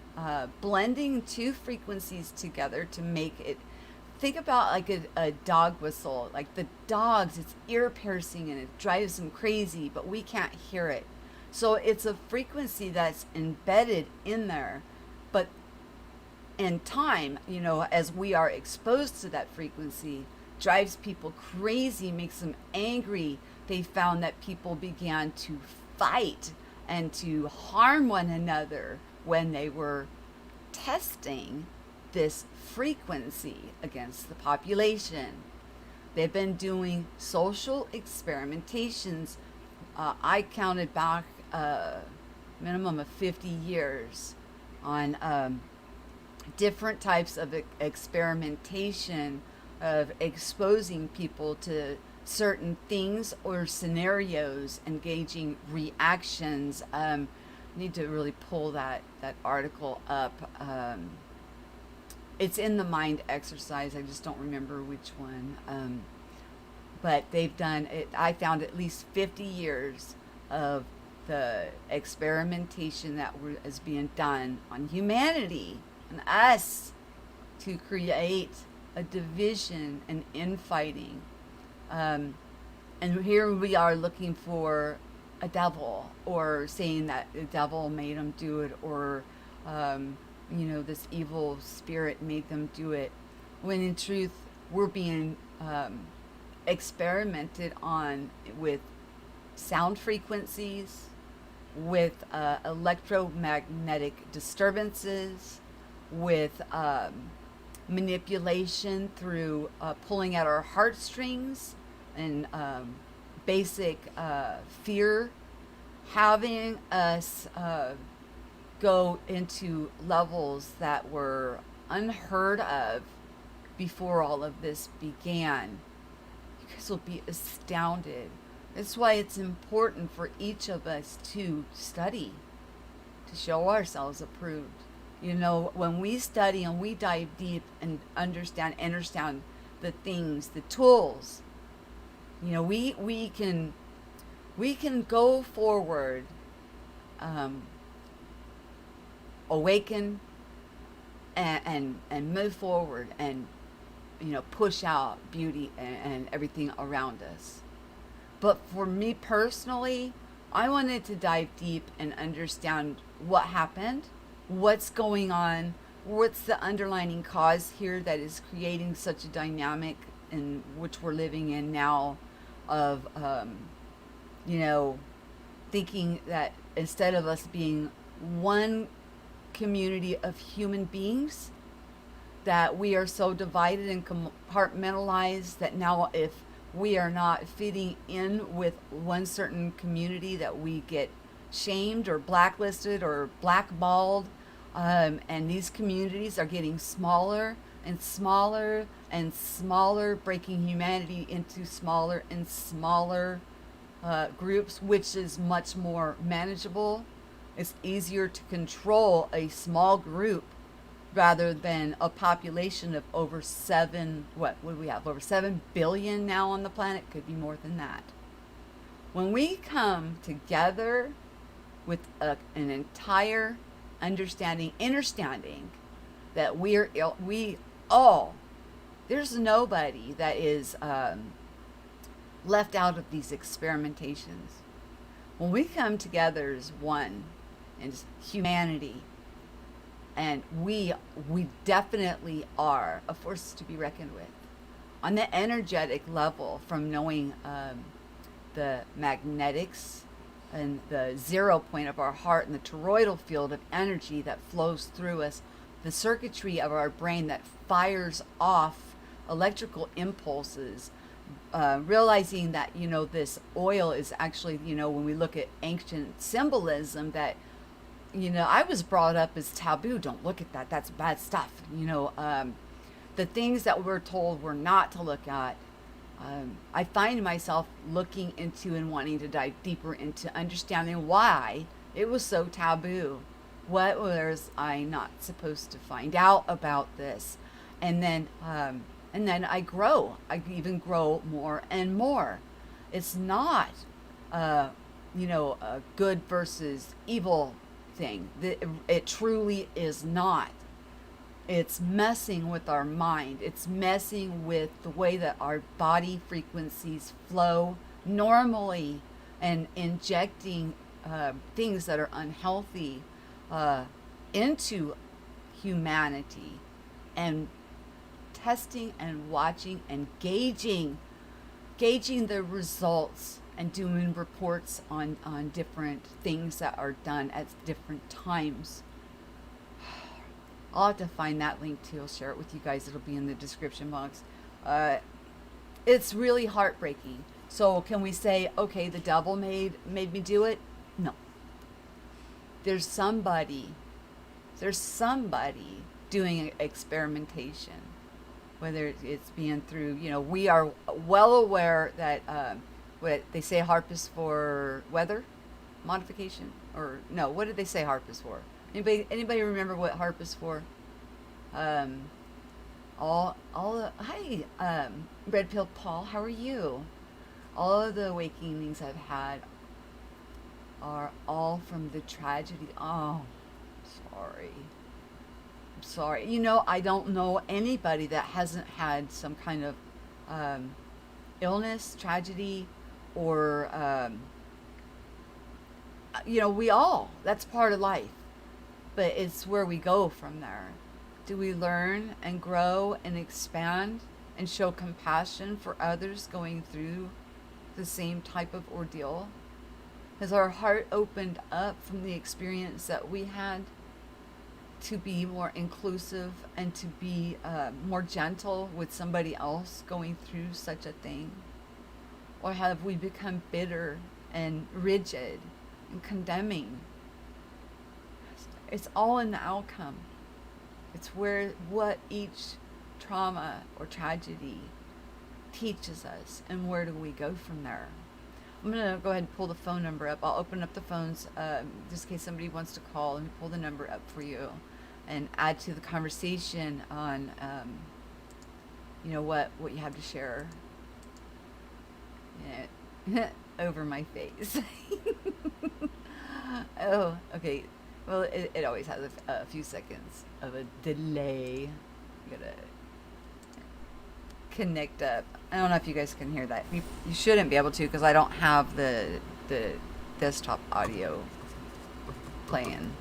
blending 2 frequencies together to make it, think about like a dog whistle. Like the dogs, it's ear piercing and it drives them crazy, but we can't hear it. So it's a frequency that's embedded in there. But in time, as we are exposed to that frequency, drives people crazy, makes them angry. They found that people began to fight and to harm one another when they were testing this frequency against the population. They've been doing social experimentations. I counted back a minimum of 50 years on different types of experimentation of exposing people to certain things or scenarios, engaging reactions. Need to really pull that article up. It's in the mind exercise. I just don't remember which one. But they've done it. I found at least 50 years of the experimentation that is being done on humanity and us to create a division and infighting. And here we are looking for a devil, or saying that the devil made them do it, or this evil spirit made them do it, when in truth we're being experimented on with sound frequencies, with electromagnetic disturbances, with manipulation through pulling at our heartstrings, and basic fear, having us go into levels that were unheard of before all of this began. You guys will be astounded. That's why it's important for each of us to study, to show ourselves approved. When we study and we dive deep and understand the things, the tools, we can go forward, awaken, and move forward, and push out beauty and everything around us. But for me personally, I wanted to dive deep and understand what happened, what's going on, what's the underlying cause here that is creating such a dynamic in which we're living in now of, you know, thinking that instead of us being one community of human beings, that we are so divided and compartmentalized that now if we are not fitting in with one certain community that we get shamed or blacklisted or blackballed, and these communities are getting smaller and smaller and smaller, breaking humanity into smaller and smaller groups, which is much more manageable. It's easier to control a small group rather than a population of over what would we have? Over 7 billion now on the planet, could be more than that. When we come together with an entire understanding that we all, there's nobody that is left out of these experimentations. When we come together as one, and humanity, and we definitely are a force to be reckoned with on the energetic level, from knowing the magnetics and the 0 point of our heart and the toroidal field of energy that flows through us, the circuitry of our brain that fires off electrical impulses, realizing that, you know, this oil is actually, you know, when we look at ancient symbolism, that, you know, I was brought up as taboo. Don't look at that. That's bad stuff. You know, the things that we're told we're not to look at. I find myself looking into and wanting to dive deeper into understanding why it was so taboo. What was I not supposed to find out about this? And then I grow. I even grow more and more. It's not, you know, a good versus evil thing. It truly is not. It's messing with our mind. It's messing with the way that our body frequencies flow normally, and injecting things that are unhealthy into humanity, and testing and watching and gauging the results, and doing reports on different things that are done at different times. I'll have to find that link too. I'll share it with you guys. It'll be in the description box. It's really heartbreaking. So can we say, okay, the devil made me do it? No. There's somebody doing experimentation, whether it's being through, you know, we are well aware that what they say HARP is for weather modification, or no, what did they say HARP is for? Anybody remember what HARP is for? Hi, Red Pill Paul, how are you? All of the awakenings I've had are all from the tragedy. Oh, I'm sorry. You know, I don't know anybody that hasn't had some kind of illness, tragedy, or, you know, that's part of life. But it's where we go from there. Do we learn and grow and expand and show compassion for others going through the same type of ordeal? Has our heart opened up from the experience that we had to be more inclusive and to be more gentle with somebody else going through such a thing? Or have we become bitter and rigid and condemning? It's all in the outcome. It's what each trauma or tragedy teaches us, and where do we go from there? I'm going to go ahead and pull the phone number up. I'll open up the phones just in case somebody wants to call. Let me pull the number up for you and add to the conversation on, you know, what you have to share. Yeah. Over my face. Oh, okay. Well, it always has a few seconds of a delay. You gotta connect up. I don't know if you guys can hear that. You shouldn't be able to, because I don't have the desktop audio playing.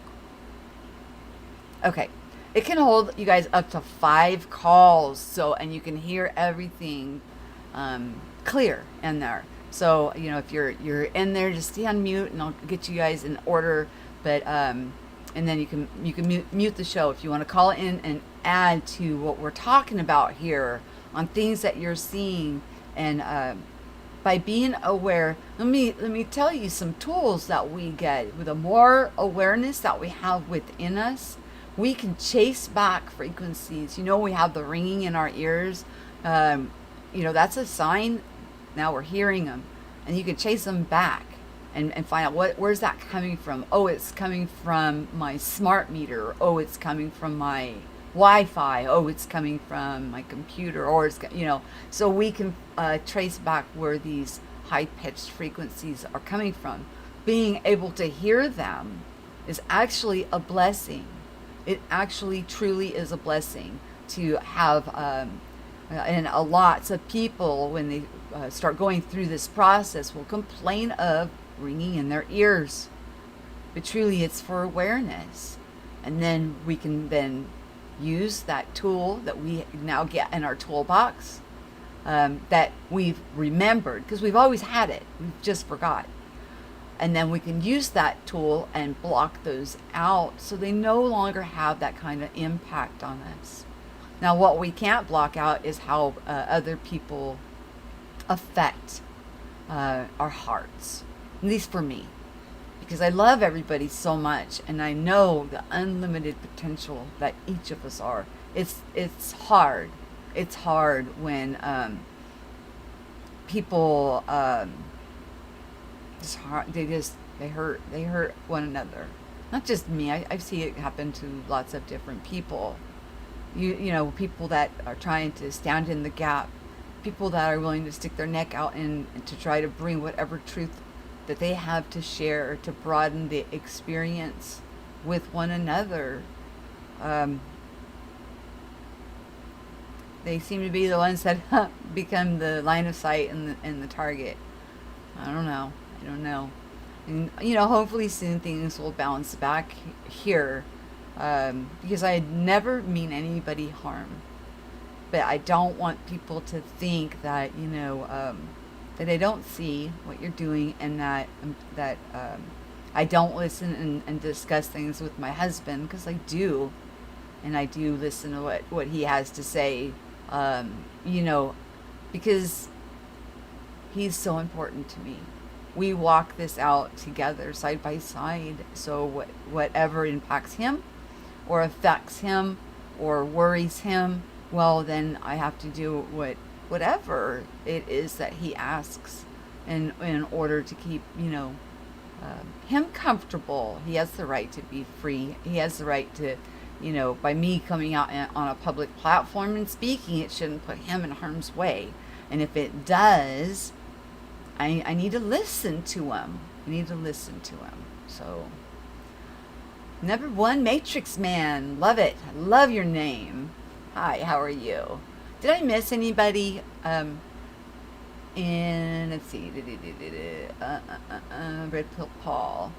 Okay. It can hold you guys up to 5 calls, so, and you can hear everything clear in there. So, if you're in there, just stay on mute, and I'll get you guys in order. But and then you can mute the show if you want to call in and add to what we're talking about here on things that you're seeing. And by being aware, let me tell you some tools that we get. With the more awareness that we have within us, we can chase back frequencies. We have the ringing in our ears. That's a sign. Now we're hearing them, and you can chase them back and find out where's that coming from. Oh, it's coming from my smart meter. Oh, it's coming from my Wi-Fi. Oh, it's coming from my computer. Or it's so we can trace back where these high-pitched frequencies are coming from. Being able to hear them is actually a blessing. It actually truly is a blessing to have, and lots of people, when they start going through this process, will complain of ringing in their ears. But truly, it's for awareness. And then we can then use that tool that we now get in our toolbox, that we've remembered, because we've always had it. We've just forgot. And then we can use that tool and block those out so they no longer have that kind of impact on us. Now, what we can't block out is how other people affect our hearts, at least for me, because I love everybody so much, and I know the unlimited potential that each of us are. It's hard. It's hard when people... it's hard. They hurt one another. Not just me. I see it happen to lots of different people. People that are trying to stand in the gap, people that are willing to stick their neck out and to try to bring whatever truth that they have to share, to broaden the experience with one another. They seem to be the ones that become the line of sight and the target. I don't know. And, hopefully soon things will bounce back here, because I never mean anybody harm. But I don't want people to think that, that I don't see what you're doing, and that I don't listen and discuss things with my husband, because I do. And I do listen to what he has to say, because he's so important to me. We walk this out together, side by side. So whatever impacts him or affects him or worries him, well, then I have to do whatever it is that he asks in order to keep, him comfortable. He has the right to be free. He has the right to, by me coming out on a public platform and speaking, it shouldn't put him in harm's way. And if it does, I need to listen to him. So, number 1, Matrix Man. Love it. I love your name. Hi, how are you? Did I miss anybody? And let's see. Red Pill Paul.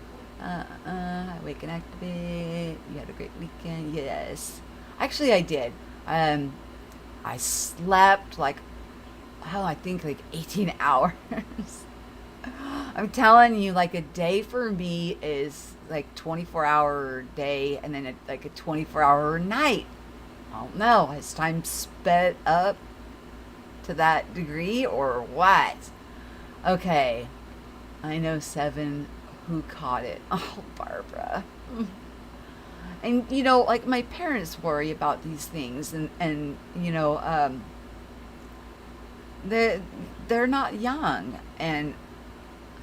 Wake and Activate. You had a great weekend. Yes. Actually, I did. I slept I think 18 hours. I'm telling you, a day for me is 24-hour day, and then a 24-hour night. I don't know. Has time sped up to that degree or what? Okay. I know 7 who caught it. Oh, Barbara. And, my parents worry about these things, and they're not young, and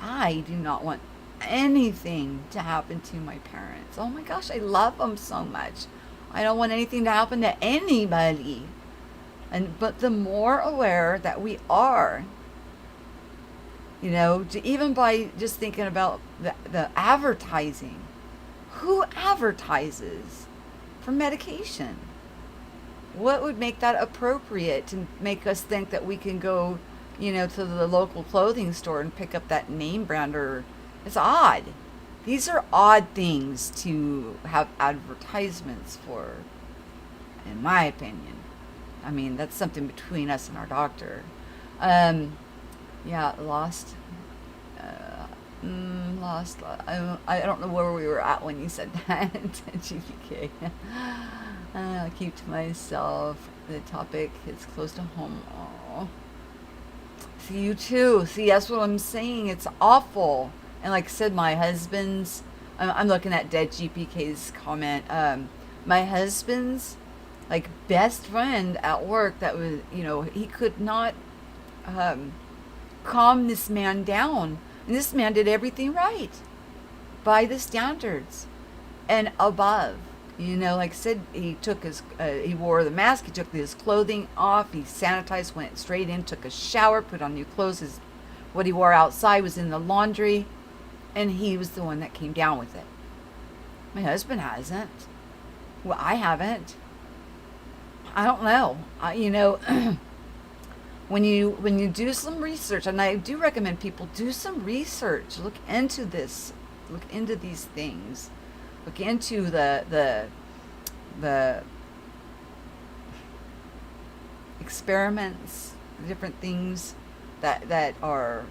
I do not want anything to happen to my parents. Oh my gosh, I love them so much. I don't want anything to happen to anybody. But the more aware that we are, even by just thinking about the advertising. Who advertises for medication? What would make that appropriate to make us think that we can go, to the local clothing store and pick up that name brand or, It's odd. These are odd things to have advertisements for, in my opinion. I mean, that's something between us and our doctor. Um, yeah, lost. Lost. I don't know where we were at when you said that. GPK. I'll keep to myself. The topic is close to home. Oh. See, you too. See, that's what I'm saying. It's awful. And like I said, my husband's. I'm looking at Dead GPK's comment. My husband's like best friend at work that was, he could not calm this man down. And this man did everything right by the standards and above. Like I said, he took he wore the mask, he took his clothing off, he sanitized, went straight in, took a shower, put on new clothes. What he wore outside was in the laundry, and he was the one that came down with it. My husband hasn't. Well, I haven't. I don't know. When you do some research, and I do recommend people do some research, look into this, look into these things, look into the experiments, the different things that are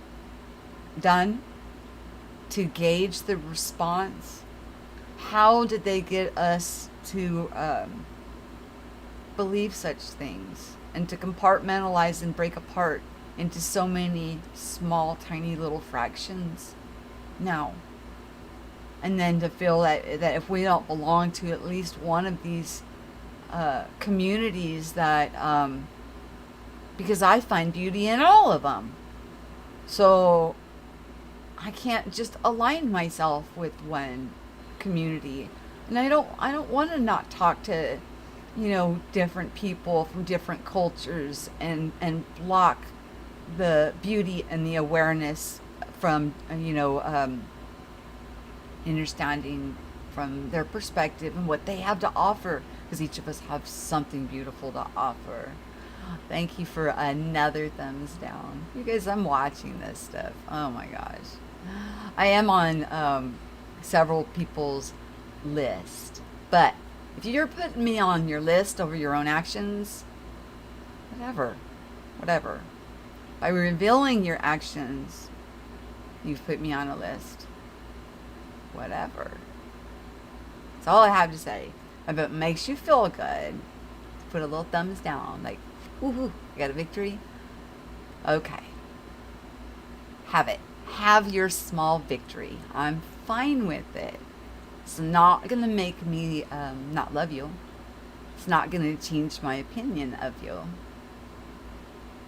done to gauge the response. How did they get us to believe such things and to compartmentalize and break apart into so many small, tiny little fractions? No. And then to feel that if we don't belong to at least one of these communities, that because I find beauty in all of them, so I can't just align myself with one community. And I don't want to not talk to different people from different cultures and block the beauty and the awareness from understanding from their perspective and what they have to offer, because each of us have something beautiful to offer. Thank you for another thumbs down. You guys, I'm watching this stuff. Oh my gosh. I am on several people's list, but if you're putting me on your list over your own actions, whatever. By revealing your actions, you've put me on a list. Whatever. That's all I have to say. If it makes you feel good, put a little thumbs down, like, woohoo, I got a victory. Okay. Have it. Have your small victory. I'm fine with it. It's not going to make me not love you. It's not going to change my opinion of you.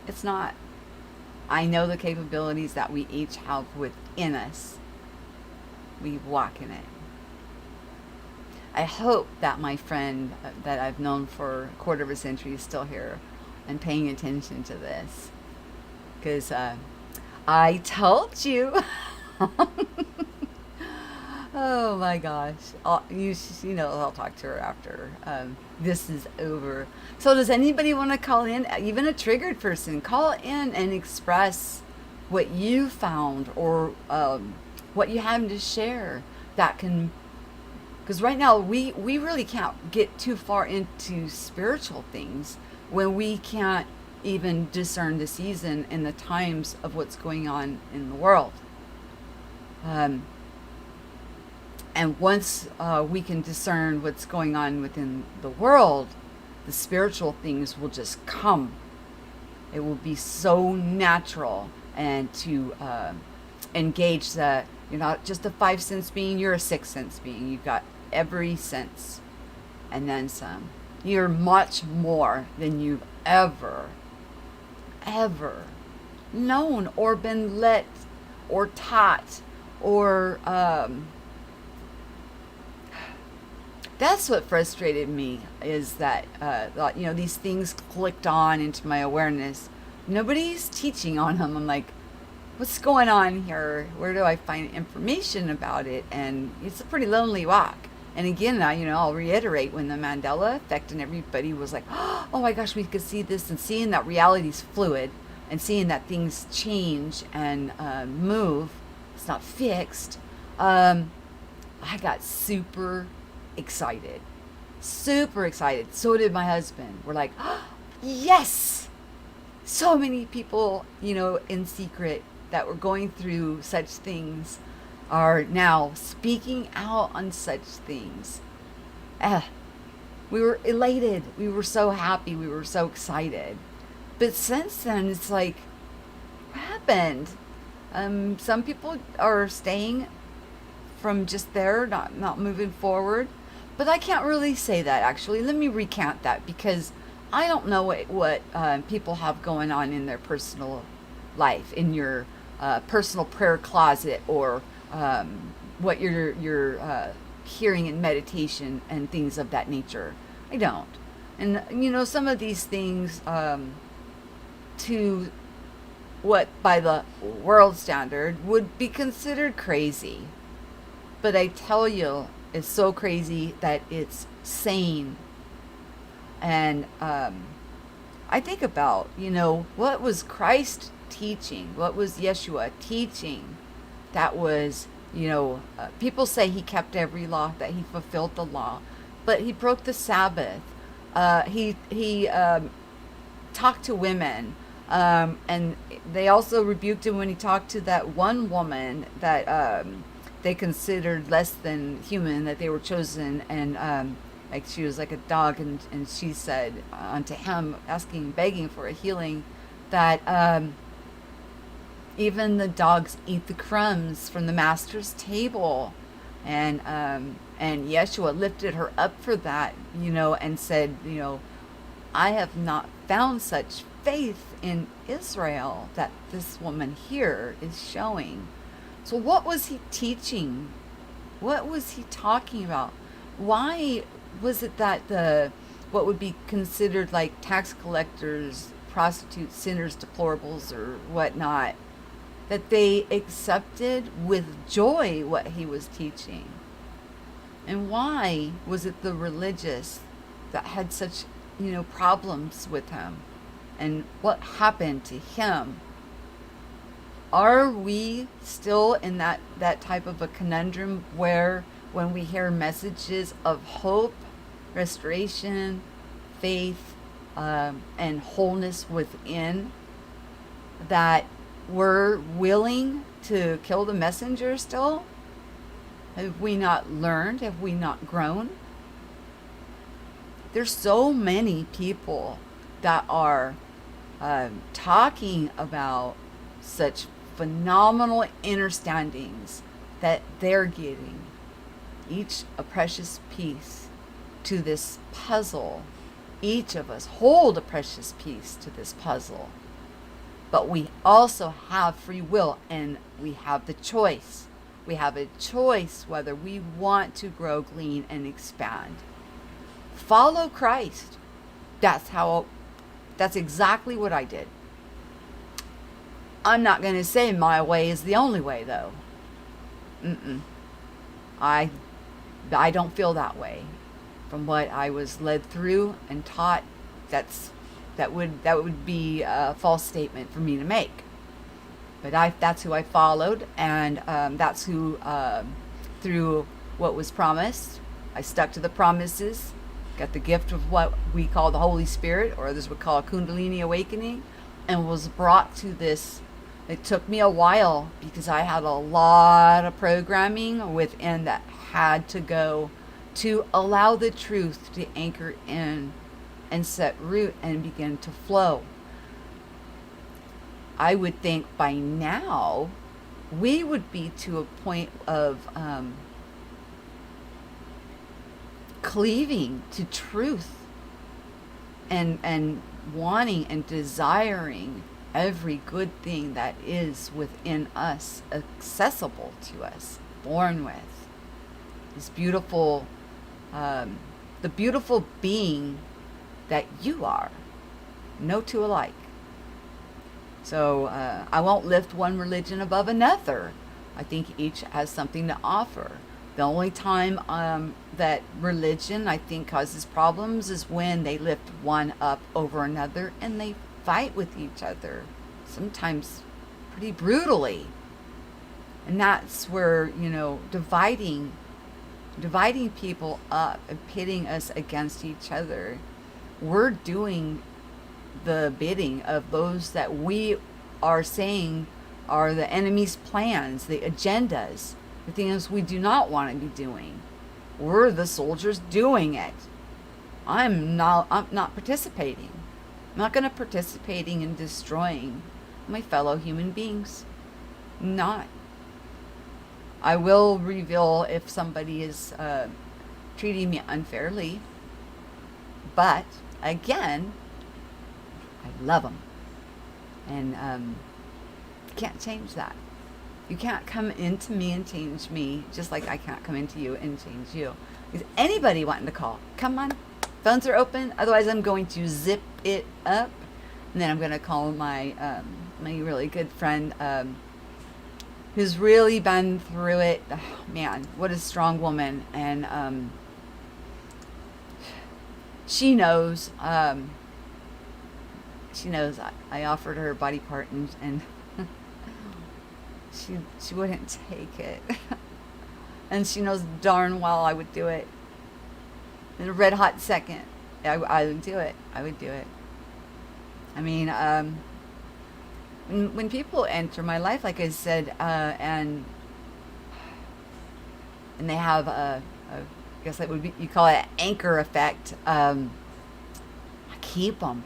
It's not. I know the capabilities that we each have within us. We walk in it. I hope that my friend that I've known for a quarter of a century is still here and paying attention to this. Because I told you. Oh my gosh. I'll talk to her after this is over. So does anybody want to call in? Even a triggered person, call in and express what you found or what you have to share that can, because right now we really can't get too far into spiritual things when we can't even discern the season and the times of what's going on in the world. And once we can discern what's going on within the world, the spiritual things will just come. It will be so natural, and to engage that you're not just a 5 sense being, you're a 6 sense being. You've got every sense and then some. You're much more than you've ever known or been led or taught or that's what frustrated me, is that these things clicked on into my awareness. Nobody's teaching on them. I'm like, what's going on here? Where do I find information about it? And it's a pretty lonely walk. And again, I'll reiterate, when the Mandela effect and everybody was like, oh my gosh, we could see this, and seeing that reality's fluid and seeing that things change and move, it's not fixed. I got super excited. Super excited. So did my husband. We're like, oh, yes! So many people, in secret that were going through such things are now speaking out on such things. We were elated. We were so happy. We were so excited. But since then, it's like, what happened? Some people are staying from just there, not moving forward. But I can't really say that, actually. Let me recant that, because I don't know what people have going on in their personal life, in your personal prayer closet, or what you're hearing in meditation and things of that nature. I don't. And, some of these things, to what by the world standard would be considered crazy. But I tell you, it's so crazy that it's sane. And I think about, what was Christ teaching? What was Yeshua teaching? That was, people say he kept every law, that he fulfilled the law, but he broke the Sabbath. He talked to women, and they also rebuked him when he talked to that one woman that they considered less than human, that they were chosen, and like she was like a dog, and she said unto him, begging for a healing, that even the dogs eat the crumbs from the master's table. And Yeshua lifted her up for that, and said, I have not found such faith in Israel that this woman here is showing. So what was he teaching? What was he talking about? Why was it that what would be considered like tax collectors, prostitutes, sinners, deplorables, or whatnot, that they accepted with joy what he was teaching? And why was it the religious that had such, problems with him? And what happened to him? Are we still in that type of a conundrum where when we hear messages of hope, restoration, faith, and wholeness within, that we're willing to kill the messenger still? Have we not learned? Have we not grown? There's so many people that are talking about such phenomenal understandings that they're getting, each a precious piece to this puzzle. Each of us hold a precious piece to this puzzle. But we also have free will, and we have the choice. We have a choice whether we want to grow, glean, and expand. Follow Christ. That's exactly what I did. I'm not going to say my way is the only way, though. I don't feel that way. From what I was led through and taught, that would be a false statement for me to make. But that's who I followed, and that's who, through what was promised, I stuck to the promises, got the gift of what we call the Holy Spirit, or others would call Kundalini awakening, and was brought to this. It took me a while because I had a lot of programming within that had to go to allow the truth to anchor in and set root and begin to flow. I would think by now we would be to a point of cleaving to truth and wanting and desiring every good thing that is within us, accessible to us, born with. This beautiful, the beautiful being that you are, no two alike. So I won't lift one religion above another. I think each has something to offer. The only time that religion, I think, causes problems is when they lift one up over another and they fight with each other, sometimes pretty brutally. And that's where, dividing people up and pitting us against each other. We're doing the bidding of those that we are saying are the enemy's plans, the agendas, the things we do not want to be doing. We're the soldiers doing it. I'm not participating. I'm not going to participating in destroying my fellow human beings. Not. I will reveal if somebody is treating me unfairly. But again, I love them. And you can't change that. You can't come into me and change me, just like I can't come into you and change you. Is anybody wanting to call? Come on. Phones are open. Otherwise, I'm going to zip it up. And then I'm going to call my my really good friend who's really been through it. Oh, man, what a strong woman. And she knows. She knows I offered her a body part, and she wouldn't take it. And she knows darn well I would do it. In a red hot second, I would do it. I would do it. I mean, when people enter my life, like I said, and they have I guess that would be, you call it an anchor effect. I keep them.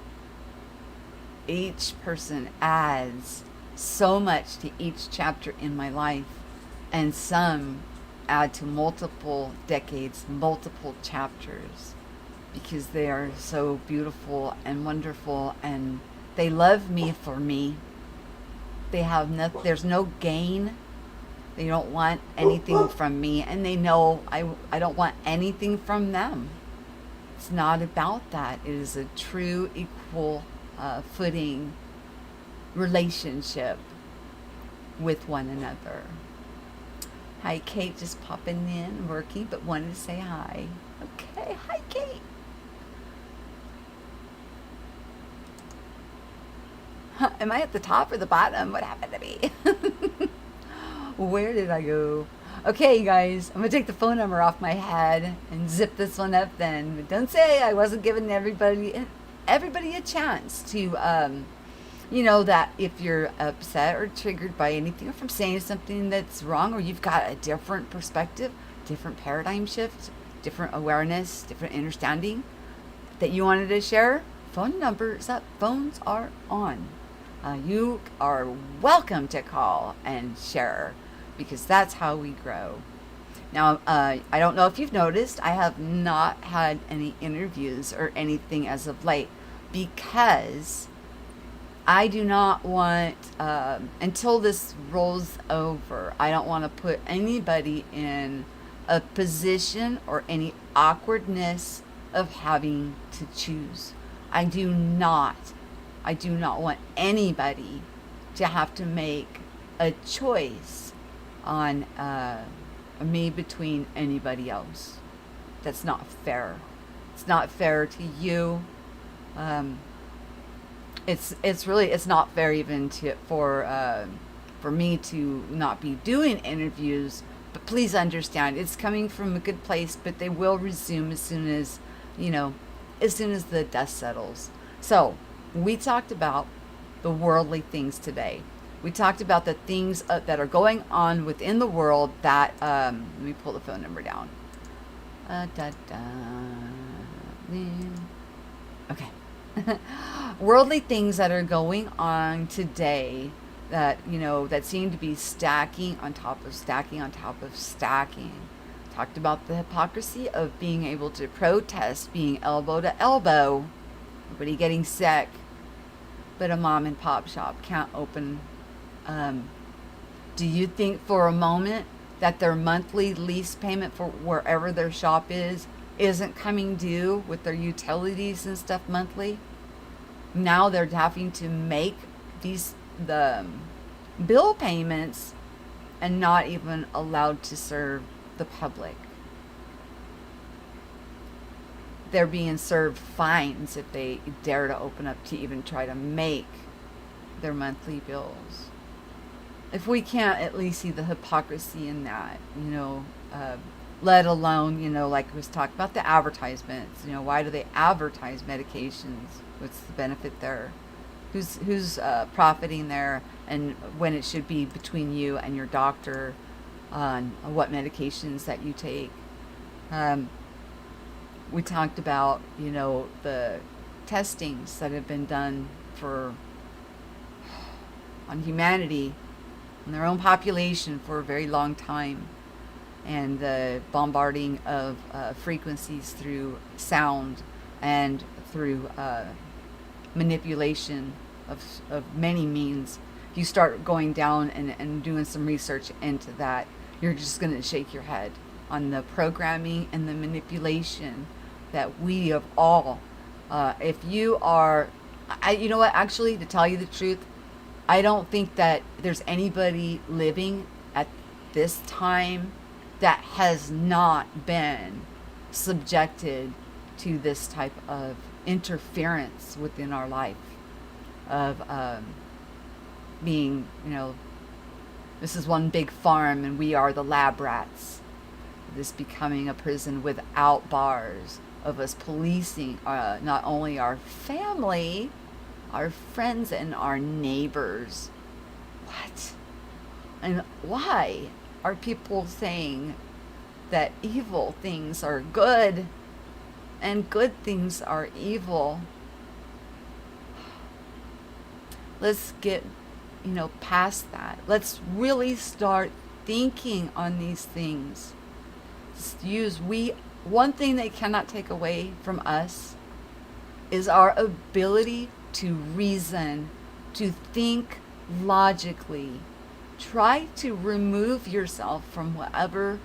Each person adds so much to each chapter in my life, and some add to multiple decades, multiple chapters, because they are so beautiful and wonderful, and they love me for me. They have there's no gain. They don't want anything from me, and they know I don't want anything from them. It's not about that. It is a true equal footing relationship with one another. Hi, Kate, just popping in, working, but wanted to say hi. Okay, hi, Kate. Am I at the top or the bottom? What happened to me? Where did I go? Okay, guys, I'm going to take the phone number off my head and zip this one up then. But don't say I wasn't giving everybody a chance to, that if you're upset or triggered by anything or from saying something that's wrong, or you've got a different perspective, different paradigm shift, different awareness, different understanding that you wanted to share, phone numbers up, phones are on. You are welcome to call and share, because that's how we grow. Now, I don't know if you've noticed, I have not had any interviews or anything as of late, because I do not want, until this rolls over, I don't want to put anybody in a position or any awkwardness of having to choose. I do not want anybody to have to make a choice on me between anybody else. That's not fair. It's not fair to you. It's not fair even for me to not be doing interviews. But please understand, it's coming from a good place. But they will resume as soon as the dust settles. So we talked about the worldly things today. We talked about the things that are going on within the world that, let me pull the phone number down. Okay. Worldly things that are going on today that, that seem to be stacking on top of stacking on top of stacking. Talked about the hypocrisy of being able to protest, being elbow to elbow, everybody getting sick, but a mom and pop shop can't open. Do you think for a moment that their monthly lease payment for wherever their shop isn't coming due with their utilities and stuff monthly? Now they're having to make the bill payments and not even allowed to serve the public. They're being served fines if they dare to open up to even try to make their monthly bills. if we can't at least see the hypocrisy in that, let alone, like we was talking about the advertisements, why do they advertise medications? What's the benefit there? Who's profiting there? And when it should be between you and your doctor on what medications that you take. We talked about, the testings that have been done on humanity, on their own population for a very long time, and the bombarding of frequencies through sound and through manipulation of many means. If you start going down and doing some research into that, you're just going to shake your head on the programming and the manipulation that we have all. If you are, you know what, actually, to tell you the truth, I don't think that there's anybody living at this time that has not been subjected to this type of interference within our life of being, this is one big farm and we are the lab rats. This becoming a prison without bars, of us policing not only our family, our friends, and our neighbors. What? And why are people saying that evil things are good and good things are evil? Let's get, past that. Let's really start thinking on these things. One thing they cannot take away from us is our ability to reason, to think logically. Try to remove yourself from whatever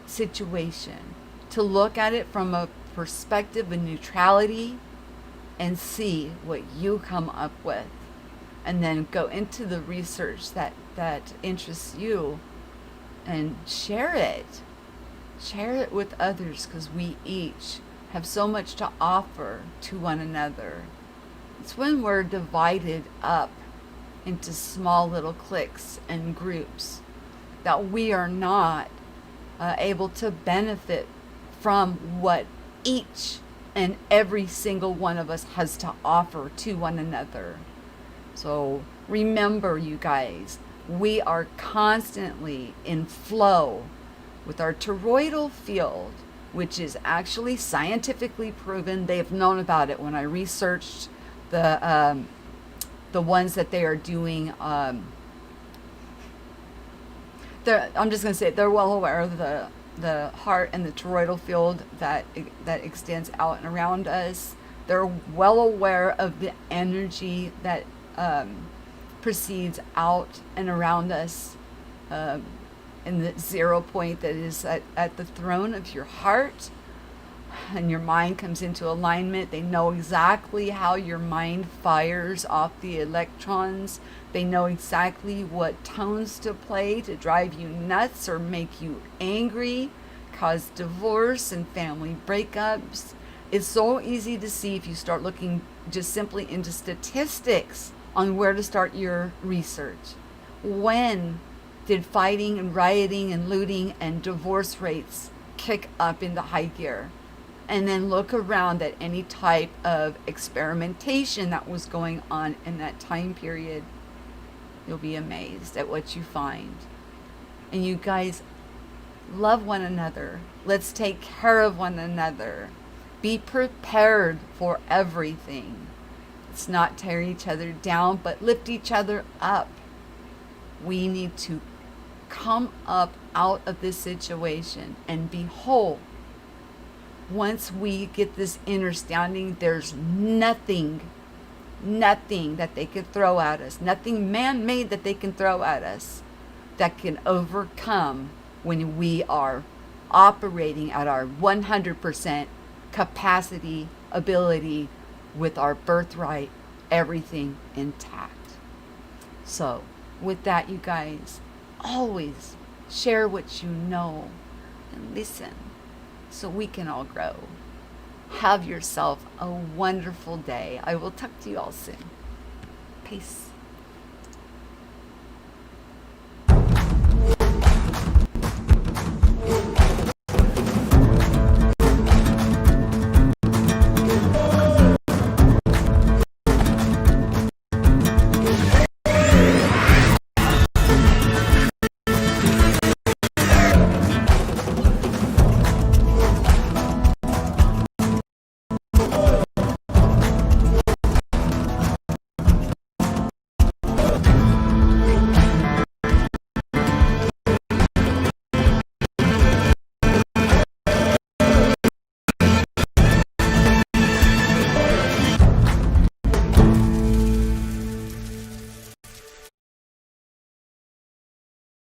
situation, to look at it from a perspective of neutrality and see what you come up with, and then go into the research that interests you and share it. Share it with others, because we each have so much to offer to one another. It's when we're divided up into small little cliques and groups that we are not able to benefit from what each and every single one of us has to offer to one another. So remember, you guys, we are constantly in flow with our toroidal field, which is actually scientifically proven. They've known about it. When I researched the ones that they are doing, I'm just going to say they're well aware of the heart and the toroidal field that extends out and around us. They're well aware of the energy that proceeds out and around us, in the 0 point that is at the throne of your heart, and your mind comes into alignment. They know exactly how your mind fires off the electrons. They know exactly what tones to play to drive you nuts or make you angry, cause divorce and family breakups. It's so easy to see if you start looking just simply into statistics on where to start your research. When did fighting and rioting and looting and divorce rates kick up into high gear? And then look around at any type of experimentation that was going on in that time period. You'll be amazed at what you find. And you guys, love one another. Let's take care of one another. Be prepared for everything. Let's not tear each other down, but lift each other up. We need to come up out of this situation and be whole. Once we get this understanding, there's nothing that they can throw at us, nothing man-made that they can throw at us that can overcome when we are operating at our 100% capacity, ability, with our birthright, everything intact. So with that, you guys, always share what you know and listen so we can all grow. Have yourself a wonderful day. I will talk to you all soon. Peace.